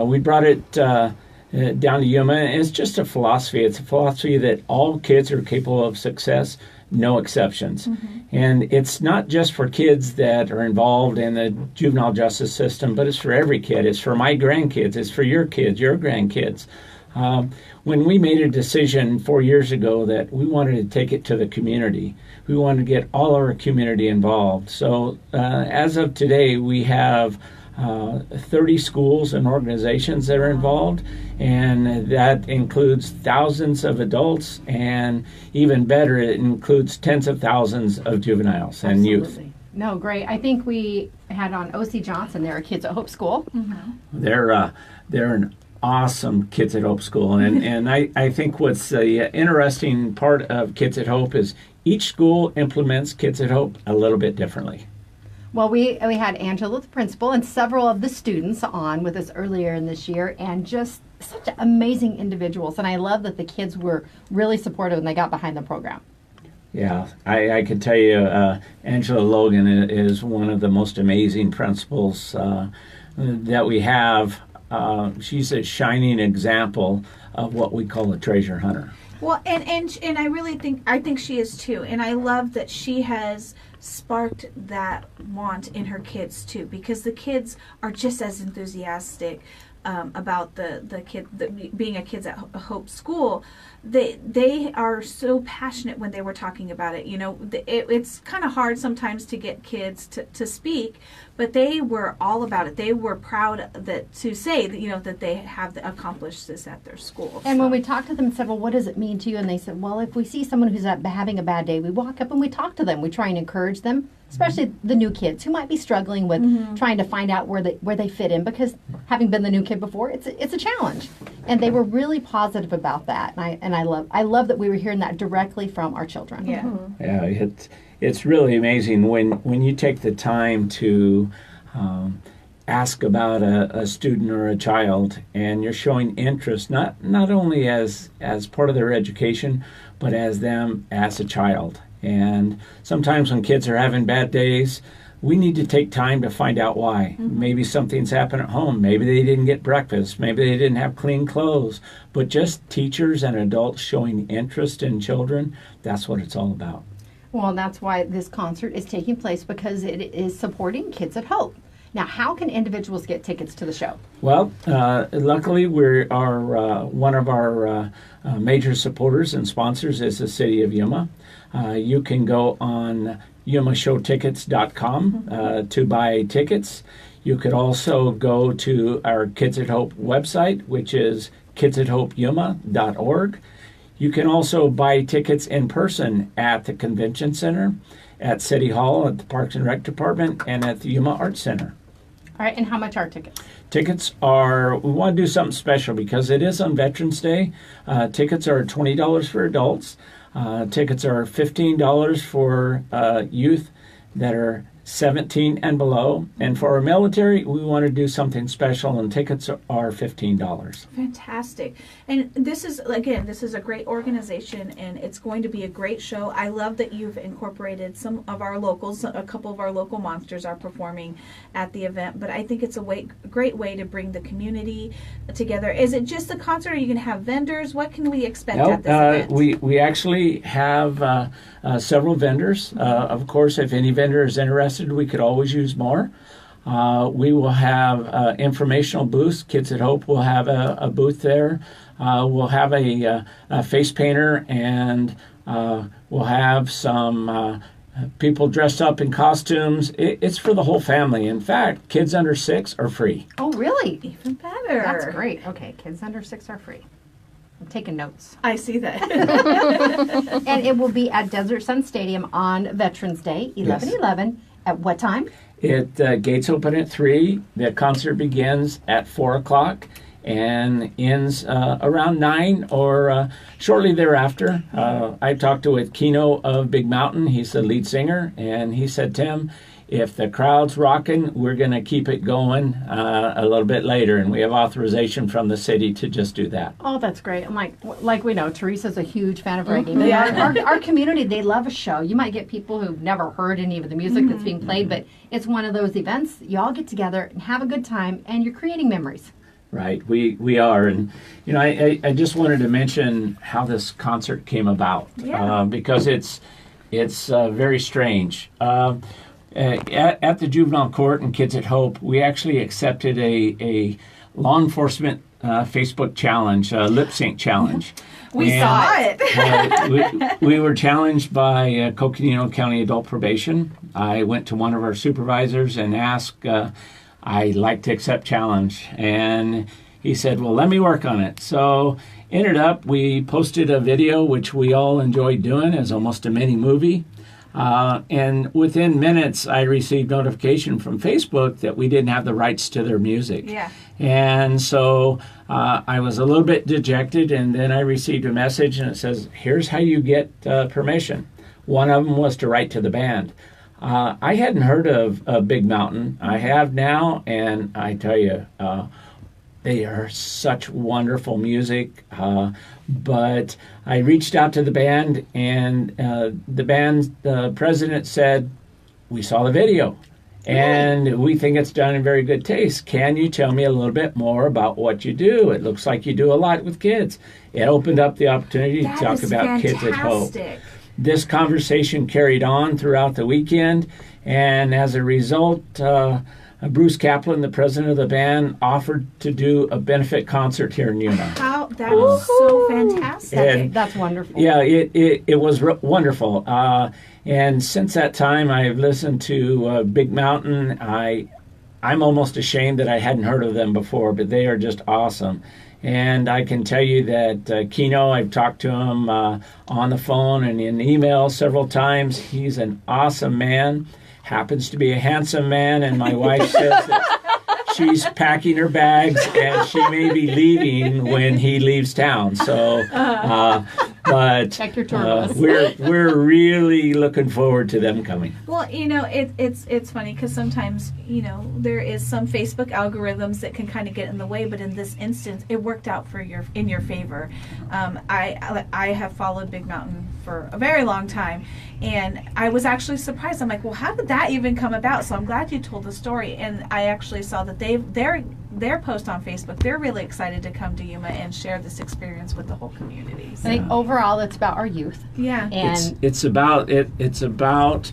We brought it down to Yuma, and it's just a philosophy. It's a philosophy that all kids are capable of success, no exceptions. And it's not just for kids that are involved in the juvenile justice system, but it's for every kid. It's for my grandkids. It's for your kids, your grandkids. When we made a decision 4 years ago that we wanted to take it to the community, we wanted to get all of our community involved. So as of today, we have 30 schools and organizations that are involved, and that includes thousands of adults, and even better, it includes tens of thousands of juveniles and youth. Absolutely. No, great. I think we had on O.C. Johnson. There are kids at Hope School. They're an awesome Kids at Hope school, and I think what's the interesting part of Kids at Hope is each school implements Kids at Hope a little bit differently. Well, we had Angela, the principal, and several of the students on with us earlier in this year, and just such amazing individuals. And I love that the kids were really supportive when they got behind the program. Yeah, I can tell you, Angela Logan is one of the most amazing principals that we have. She's a shining example of what we call a treasure hunter. Well, and I really think she is too, and I love that she has sparked that want in her kids too, because the kids are just as enthusiastic about being a kids at Hope School. They are so passionate when they were talking about it. You know, it's kind of hard sometimes to get kids to speak, but they were all about it. They were proud to say that, that they have accomplished this at their school. And when we talked to them and said, well, what does it mean to you? And they said, well, if we see someone who's having a bad day, we walk up and we talk to them. We try and encourage them, especially the new kids who might be struggling with trying to find out where they fit in, because having been the new kid before, it's a challenge. And they were really positive about that. And I love that we were hearing that directly from our children. Yeah. Yeah, it's really amazing when you take the time to ask about a student or a child, and you're showing interest not only as part of their education, but as them as a child. And sometimes when kids are having bad days, we need to take time to find out why. Maybe something's happened at home. Maybe they didn't get breakfast. Maybe they didn't have clean clothes. But just teachers and adults showing interest in children, that's what it's all about. Well, that's why this concert is taking place, because it is supporting Kids at Hope. Now, how can individuals get tickets to the show? Well, luckily, one of our major supporters and sponsors is the City of Yuma. You can go on YumaShowTickets.com to buy tickets. You could also go to our Kids at Hope website, which is kidsathopeyuma.org. You can also buy tickets in person at the Convention Center, at City Hall, at the Parks and Rec Department, and at the Yuma Arts Center. All right, and how much are tickets? Tickets we want to do something special because it is on Veterans Day. Tickets are $20 for adults. Tickets are $15 for youth that are 17 and below. And for our military, we want to do something special, and tickets are $15. Fantastic. And this is a great organization, and it's going to be a great show. I love that you've incorporated some of our locals. A couple of our local monsters are performing at the event, but I think it's a great way to bring the community together. Is it just a concert, or are you going to have vendors? What can we expect at this event? We actually have several vendors. Of course, if any vendor is interested, we could always use more. We will have informational booths. Kids at Hope will have a booth there. We'll have a face painter, and we'll have some people dressed up in costumes. It's for the whole family. In fact, kids under 6 are free. Oh, really? Even better. That's great. Okay, kids under 6 are free. I'm taking notes. I see that. And it will be at Desert Sun Stadium on Veterans Day, 11/11. At what time? Gates open at 3. The concert begins at 4 o'clock and ends around 9 or shortly thereafter. I talked with Kino of Big Mountain. He's the lead singer, and he said, Tim, if the crowd's rocking, we're going to keep it going a little bit later, and we have authorization from the city to just do that. Oh, that's great. And like we know, Teresa's a huge fan of reggae. Our community, they love a show. You might get people who've never heard any of the music that's being played, but it's one of those events. You all get together and have a good time, and you're creating memories. Right, we are. And, I just wanted to mention how this concert came about, because it's very strange. At the juvenile court and Kids at Hope, we actually accepted a law enforcement Facebook challenge, lip sync challenge. We saw it. We were challenged by Coconino County Adult Probation. I went to one of our supervisors and asked I like to accept challenge. And he said, well, let me work on it. So ended up, we posted a video, which we all enjoyed doing as almost a mini movie. And within minutes, I received notification from Facebook that we didn't have the rights to their music. Yeah. And so I was a little bit dejected, and then I received a message, and it says, here's how you get permission. One of them was to write to the band. I hadn't heard of Big Mountain. I have now, and I tell you, they are such wonderful music. But I reached out to the band, and the band's president said, we saw the video, and we think it's done in very good taste. Can you tell me a little bit more about what you do? It looks like you do a lot with kids. It opened up the opportunity to talk about Kids at Hope. This conversation carried on throughout the weekend, and as a result, Bruce Kaplan, the president of the band, offered to do a benefit concert here in Yuma. That is so fantastic. And That's wonderful. yeah, it was wonderful. And since that time, I've listened to Big Mountain. I'm almost ashamed that I hadn't heard of them before, but they are just awesome. And I can tell you that Keno, I've talked to him on the phone and in email several times. He's an awesome man. Happens to be a handsome man, and my wife says that she's packing her bags and she may be leaving when he leaves town. So, but Check your tour bus. we're really looking forward to them coming. Well, it's funny because sometimes, there is some Facebook algorithms that can kind of get in the way, but in this instance, it worked out in your favor. I have followed Big Mountain for a very long time, and I was actually surprised. I'm like, well, how did that even come about? So I'm glad you told the story, and I actually saw that their post on Facebook, they're really excited to come to Yuma and share this experience with the whole community. So, I think overall it's about our youth. yeah. And It's about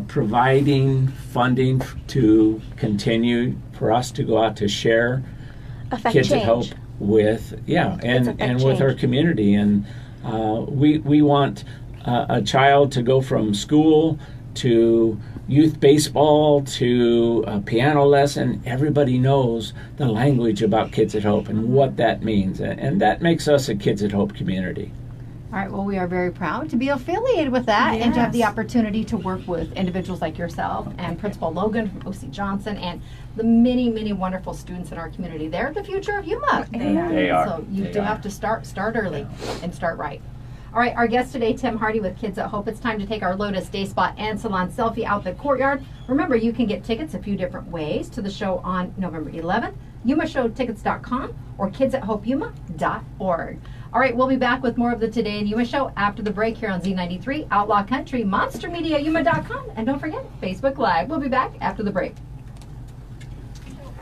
providing funding to continue for us to go out to share Affect Kids change. at Hope with affect with our change. community, and we want a child to go from school to youth baseball to a piano lesson. Everybody knows the language about Kids at Hope and what that means, and that makes us a Kids at Hope community. all right, well, we are very proud to be affiliated with that and to have the Yes. opportunity to work with individuals like yourself and Principal Logan from OC Johnson and the many, many wonderful students in our community. They're the future of Yuma. They are. So you They do are. have to start early and start right. All right, our guest today, Tim Hardy with Kids at Hope. It's time to take our Lotus Day Spot and Salon selfie out the courtyard. Remember, you can get tickets a few different ways to the show on November 11th, YumaShowTickets.com or KidsAtHopeYuma.org. All right, we'll be back with more of the Today in Yuma show after the break here on Z93, Outlaw Country, MonsterMediaYuma.com, and don't forget, Facebook Live. We'll be back after the break.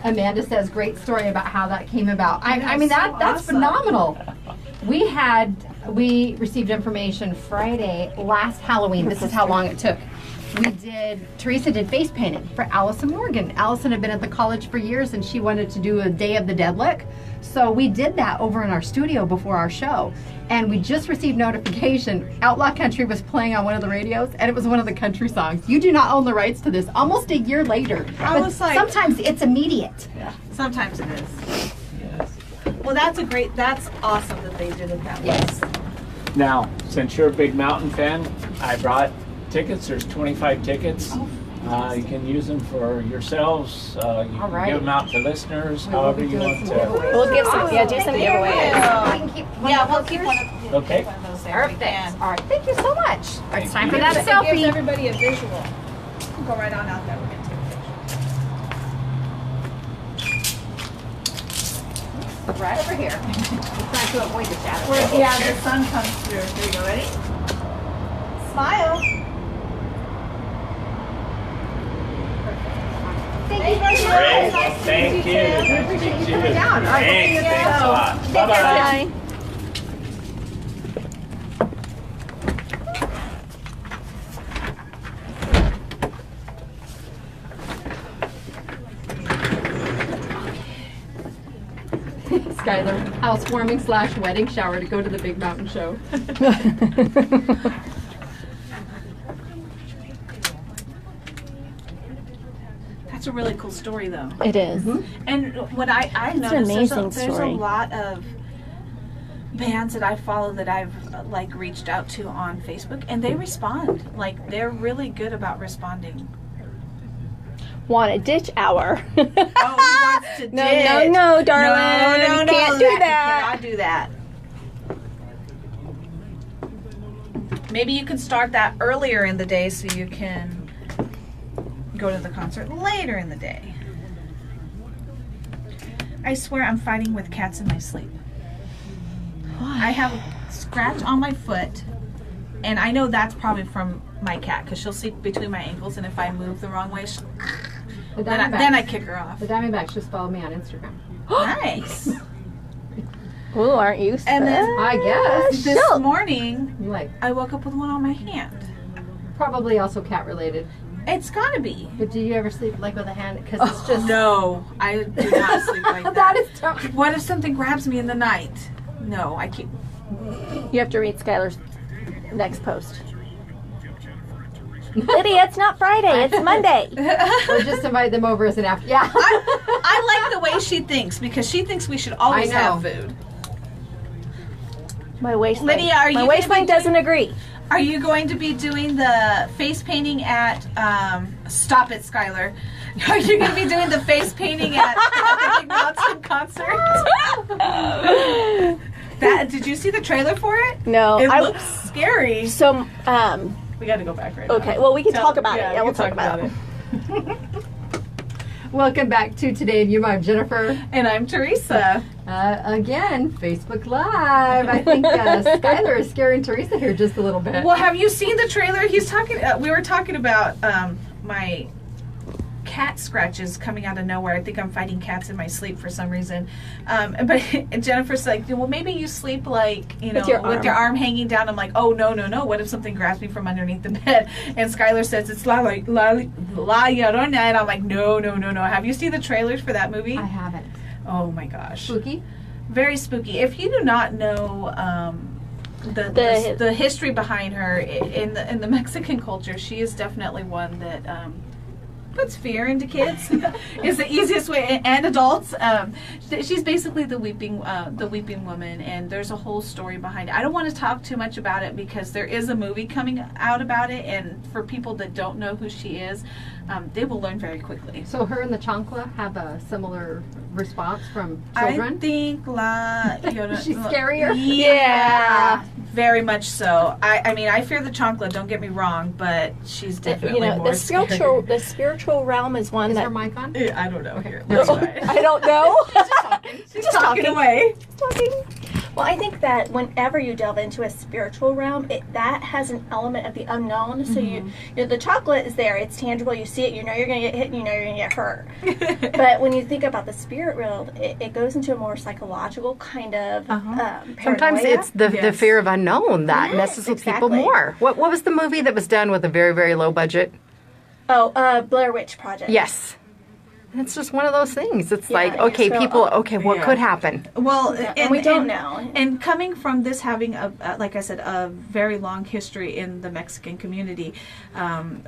Amanda says, great story about how that came about. I mean, that's awesome. phenomenal. We received information Friday last Halloween. This is how long it took. Teresa did face painting for Allison Morgan. Allison had been at the college for years and she wanted to do a Day of the Dead look. So we did that over in our studio before our show. And we just received notification Outlaw Country was playing on one of the radios and it was one of the country songs. You do not own the rights to this almost a year later. I But was like- sometimes it's immediate. Sometimes it is. Well, that's awesome that they did it that way. Yes. Now, since you're a Big Mountain fan, I brought tickets. There's 25 tickets. You can use them for yourselves. You All can right. give them out to listeners, We will however be you doing want some to. giveaways. We'll give some, do some giveaways. We can keep one Yeah, of we'll those keep here. one of Okay. those there. if we Perfect. can. All right, thank you so much. All right, it's time for you. that It gives selfie. everybody a visual. Go right on out there. We're gonna take a picture. Right over here. It's trying to avoid the shadow. Yeah, the sun comes through. There you go. Ready? Smile. Thank you very much. Great. Nice to Thank meet you. Tim. Nice We to appreciate meet you coming you. down. All right, we'll see you Thanks a soon. lot. Take care. Bye-bye. Bye. Skylar, housewarming / wedding shower to go to the Big Mountain Show. That's a really cool story, though. It is. And what I an noticed, amazing there's a story. lot of bands that I follow that I've like reached out to on Facebook, and they respond. Like, they're really good about responding. Want a ditch hour. Oh, he wants to No, ditch. no, darling. No, You can't do You that. cannot do that. Maybe you can start that earlier in the day so you can go to the concert later in the day. I swear I'm fighting with cats in my sleep. I have a scratch on my foot, and I know that's probably from my cat because she'll sleep between my ankles, and if I move the wrong way, then I kick her off. The Diamondbacks just followed me on Instagram. Nice. Ooh, aren't you? And then I guess. this morning, You like I woke up with one on my hand. probably also cat related. It's gotta be. But do you ever sleep like with a hand? Because it's just No, I do not sleep like that. that is tough. What if something grabs me in the night? No, I keep. You have to read Skylar's next post. Lydia, it's not Friday. It's Monday. Or just invite them over as an after. Yeah. I like the way she thinks because she thinks we should always I know. have food. My waistline. Lydia, are you My gonna waistline be doing- doesn't agree. Are you going to be doing the face painting at? Stop it, Skylar. Are you going to be doing the face painting at the Big Monster concert? Did you see the trailer for it? No, It I looks scary. so We got to go back right now. okay. Well, we can talk about it. Yeah, Yeah, we we'll can talk about it. Welcome back to Today in Yuma. I'm Jennifer. And I'm Teresa. Again, Facebook Live. I think Skylar is scaring Teresa here just a little bit. Well, have you seen the trailer? He's talking. We were talking about my cat scratches coming out of nowhere. I think I'm fighting cats in my sleep for some reason. But Jennifer's like, well, maybe you sleep like, you know, with your arm hanging down. I'm like, oh, no. What if something grabs me from underneath the bed? And Skylar says it's La Llorona. And I'm like, no. Have you seen the trailers for that movie? I haven't. Oh, my gosh. Spooky? Very spooky. If you do not know the history behind her in the Mexican culture, she is definitely one that puts fear into kids. Is the easiest way, and adults. She's basically the weeping woman, and there's a whole story behind it. I don't want to talk too much about it because there is a movie coming out about it, and for people that don't know who she is, they will learn very quickly. So her and the chancla have a similar response from children? I think She's scarier? Yeah, very much so. I mean, I fear the chancla, don't get me wrong, but she's definitely more scary. The spiritual realm is one Is that her mic on? I don't know. Here. I don't know. She's talking away. Well, I think that whenever you delve into a spiritual realm, that has an element of the unknown. So you know, the chocolate is there; it's tangible. You see it, you know you're going to get hit, and you know you're going to get hurt. But when you think about the spirit realm, it goes into a more psychological kind of Sometimes paranoia. it's the fear of unknown that messes with people exactly. more. What was the movie that was done with a very, very low budget? Blair Witch Project. Yes. It's just one of those things. It's like, you okay, just go, people, okay, what could happen? Well, and we don't know. And coming from this having like I said, a very long history in the Mexican community,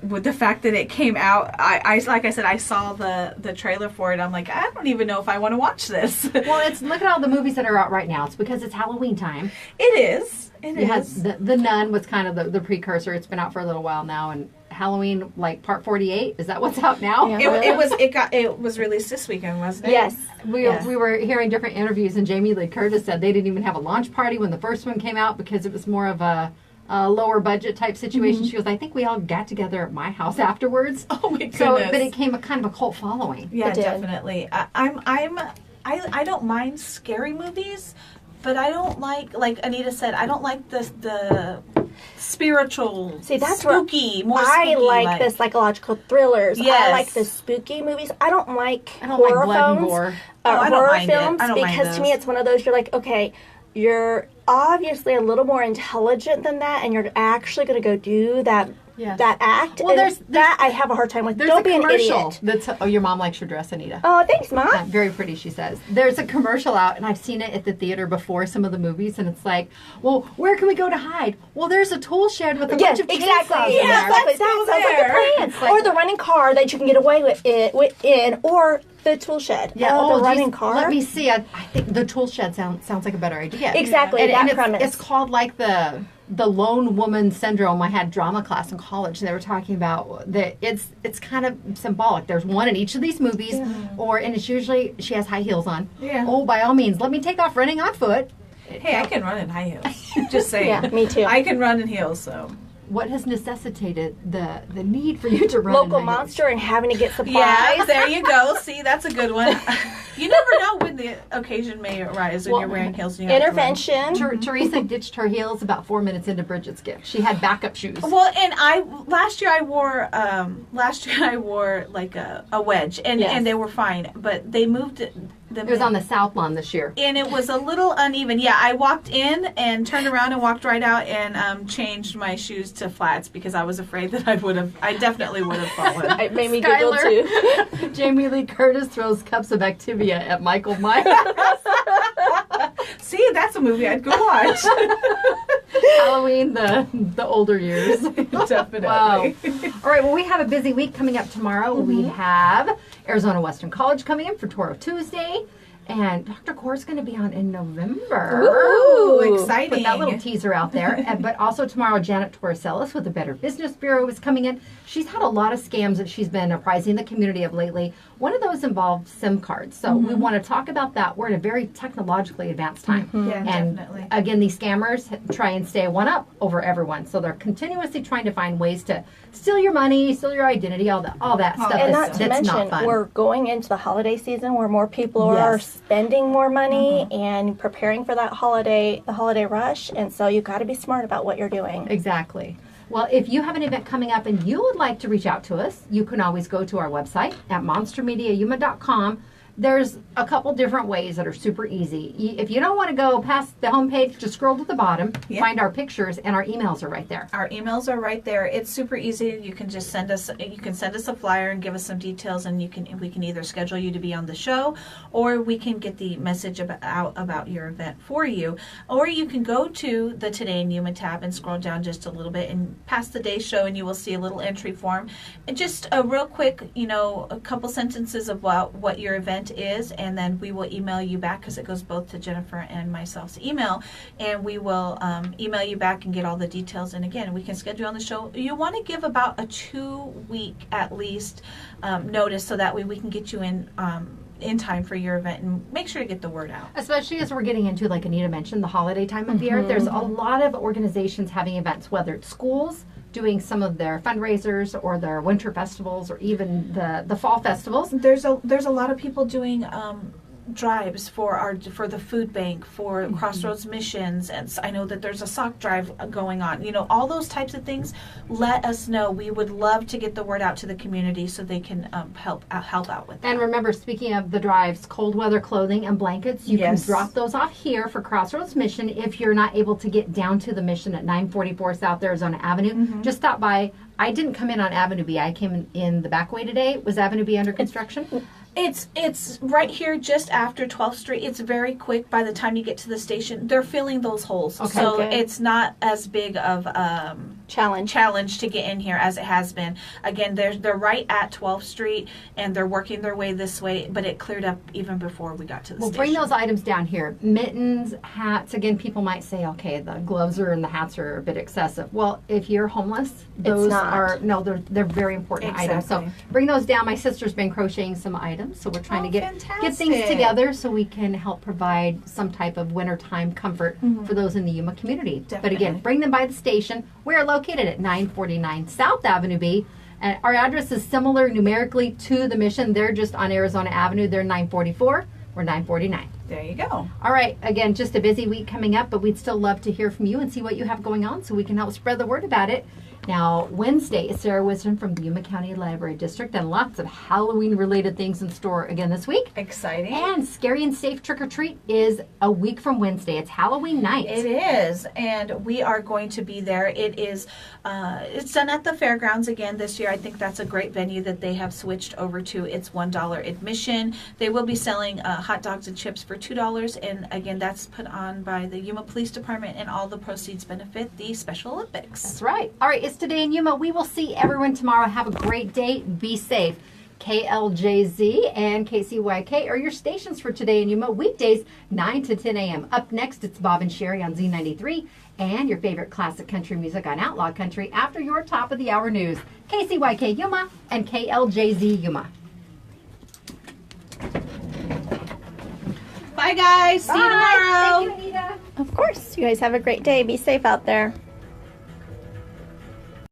with the fact that it came out, I like I said, I saw the trailer for it. I'm like, I don't even know if I want to watch this. Well, look at all the movies that are out right now. It's because it's Halloween time. It is. It You had is. the Nun was kind of the precursor. It's been out for a little while now, and Halloween, like part 48, is that what's out now? Yeah. It was released this weekend, wasn't it? Yes. We were hearing different interviews, and Jamie Lee Curtis said they didn't even have a launch party when the first one came out because it was more of a lower budget type situation. She goes, I think we all got together at my house afterwards. Oh my goodness. So, but it came a kind of a cult following. Yeah, It did. definitely. I don't mind scary movies, but I don't like Anita said, I don't like the spiritual, See, that's spooky, more I spooky. like the psychological thrillers. Yes. I like the spooky movies. I don't like I don't horror like blood and films. gore. Oh, I don't horror mind it. films I don't mind because to me those. it's one of those you're like, okay, you're obviously a little more intelligent than that, and you're actually going to go do that Yes. that act. Well, and that I have a hard time with. There's Don't a be an commercial idiot. that's, oh, your mom likes your dress, Anita. Oh, thanks, Mom. Yeah, very pretty, she says. There's a commercial out, and I've seen it at the theater before some of the movies, and it's like, well, where can we go to hide? Well, there's a tool shed with a bunch of chainsaws exactly. in Yeah, there. that sounds like a plan. It's like- or the running car that you can get away with it in, or the tool shed. Yeah, the geez, running car. Let me see. I think the tool shed sounds like a better idea. Exactly, And, that and premise. it's called like the lone woman syndrome. I had drama class in college, and they were talking about that. It's kind of symbolic. There's one in each of these movies, and it's usually she has high heels on. Yeah. Oh, by all means, let me take off running on foot. Hey, I can run in high heels. Just saying. Yeah, me too. I can run in heels, so. What has necessitated the need for you to run Local in high heels? monster and having to get supplies. Yeah, there you go. See, that's a good one. You never know when the occasion may arise when Well, you're wearing heels. And you have to run. Intervention. Teresa ditched her heels about 4 minutes into Bridget's gift. She had backup shoes. Well, and last year I wore like a wedge, and Yes. and they were fine, but they moved it. It was on the South Lawn this year. And it was a little uneven. Yeah, I walked in and turned around and walked right out and changed my shoes to flats because I was afraid that I definitely would have fallen. It made me giggle Skylar. too. Jamie Lee Curtis throws cups of Activia at Michael Myers. See, that's a movie I'd go watch. Halloween, the older years. Definitely. Wow. All right, well, we have a busy week coming up tomorrow. We have Arizona Western College coming in for Toro Tuesday. And Dr. Core's going to be on in November. Ooh, exciting. Put that little teaser out there. But also tomorrow, Janet Torricellis with the Better Business Bureau is coming in. She's had a lot of scams that she's been apprising the community of lately. One of those involved SIM cards. So we want to talk about that. We're in a very technologically advanced time. Yeah, And definitely. again, these scammers try and stay one up over everyone. So they're continuously trying to find ways to steal your money, steal your identity, all that stuff. And that's not to mention, not fun. we're going into the holiday season where more people are Yes. spending more money and preparing for the holiday rush. And so you got to be smart about what you're doing. Exactly. Well, if you have an event coming up and you would like to reach out to us, you can always go to our website at monstermediayuma.com. There's a couple different ways that are super easy. If you don't want to go past the homepage, just scroll to the bottom, find our pictures, and our emails are right there. Our emails are right there. It's super easy. You can just send us a flyer and give us some details, and we can either schedule you to be on the show, or we can get the message out about your event for you. Or you can go to the Today in Yuma tab and scroll down just a little bit and past the day show, and you will see a little entry form. And just a real quick, a couple sentences about what your event is, and then we will email you back because it goes both to Jennifer and myself's email, and we will email you back and get all the details. And again, we can schedule on the show. You want to give about a 2-week at least notice, so that way we can get you in time for your event and make sure to get the word out. Especially as we're getting into, like Anita mentioned, the holiday time of year. There's a lot of organizations having events, whether it's schools doing some of their fundraisers or their winter festivals or even the fall festivals. There's a lot of people doing drives for the food bank, for Crossroads Missions, and I know that there's a sock drive going on. All those types of things. Let us know. We would love to get the word out to the community so they can help out with that. And remember, speaking of the drives, cold weather clothing and blankets, you Yes. can drop those off here for Crossroads Mission if you're not able to get down to the mission at 944 South Arizona Avenue. Just stop by. I didn't come in on Avenue B. I came in the back way today. Was Avenue B under construction? It's right here just after 12th Street. It's very quick. By the time you get to the station, they're filling those holes. Okay. So Okay. it's not as big of challenge to get in here as it has been. Again, they're right at 12th Street, and they're working their way this way, but it cleared up even before we got to the Well, station. bring those items down here. Mittens, hats. Again, people might say, okay, the gloves and the hats are a bit excessive. Well, if you're homeless, those not. they're very important items. So Exactly. bring those down. My sister's been crocheting some items, so we're trying to get things fantastic. together so we can help provide some type of wintertime comfort for those in the Yuma community. But again, Definitely. bring them by the station. We're located at 949 South Avenue B. And our address is similar numerically to the mission. They're just on Arizona Avenue. They're 944. We're 949. There you go. All right. Again, just a busy week coming up, but we'd still love to hear from you and see what you have going on so we can help spread the word about it. Now, Wednesday is Sarah Wisdom from the Yuma County Library District, and lots of Halloween-related things in store again this week. Exciting. And Scary and Safe Trick or Treat is a week from Wednesday. It's Halloween night. It is, and we are going to be there. It is, it's done at the fairgrounds again this year. I think that's a great venue that they have switched over to. It's $1 admission. They will be selling hot dogs and chips for $2, and again, that's put on by the Yuma Police Department, and all the proceeds benefit the Special Olympics. That's right. All right, it's Today in Yuma. We will see everyone tomorrow. Have a great day. Be safe. KLJZ and KCYK are your stations for Today in Yuma, weekdays 9 to 10 a.m. Up next, it's Bob and Sherry on Z93 and your favorite classic country music on Outlaw Country after your top of the hour news. KCYK Yuma and KLJZ Yuma. Bye, guys. See you tomorrow. Thank you, Anita. Of course. You guys have a great day. Be safe out there.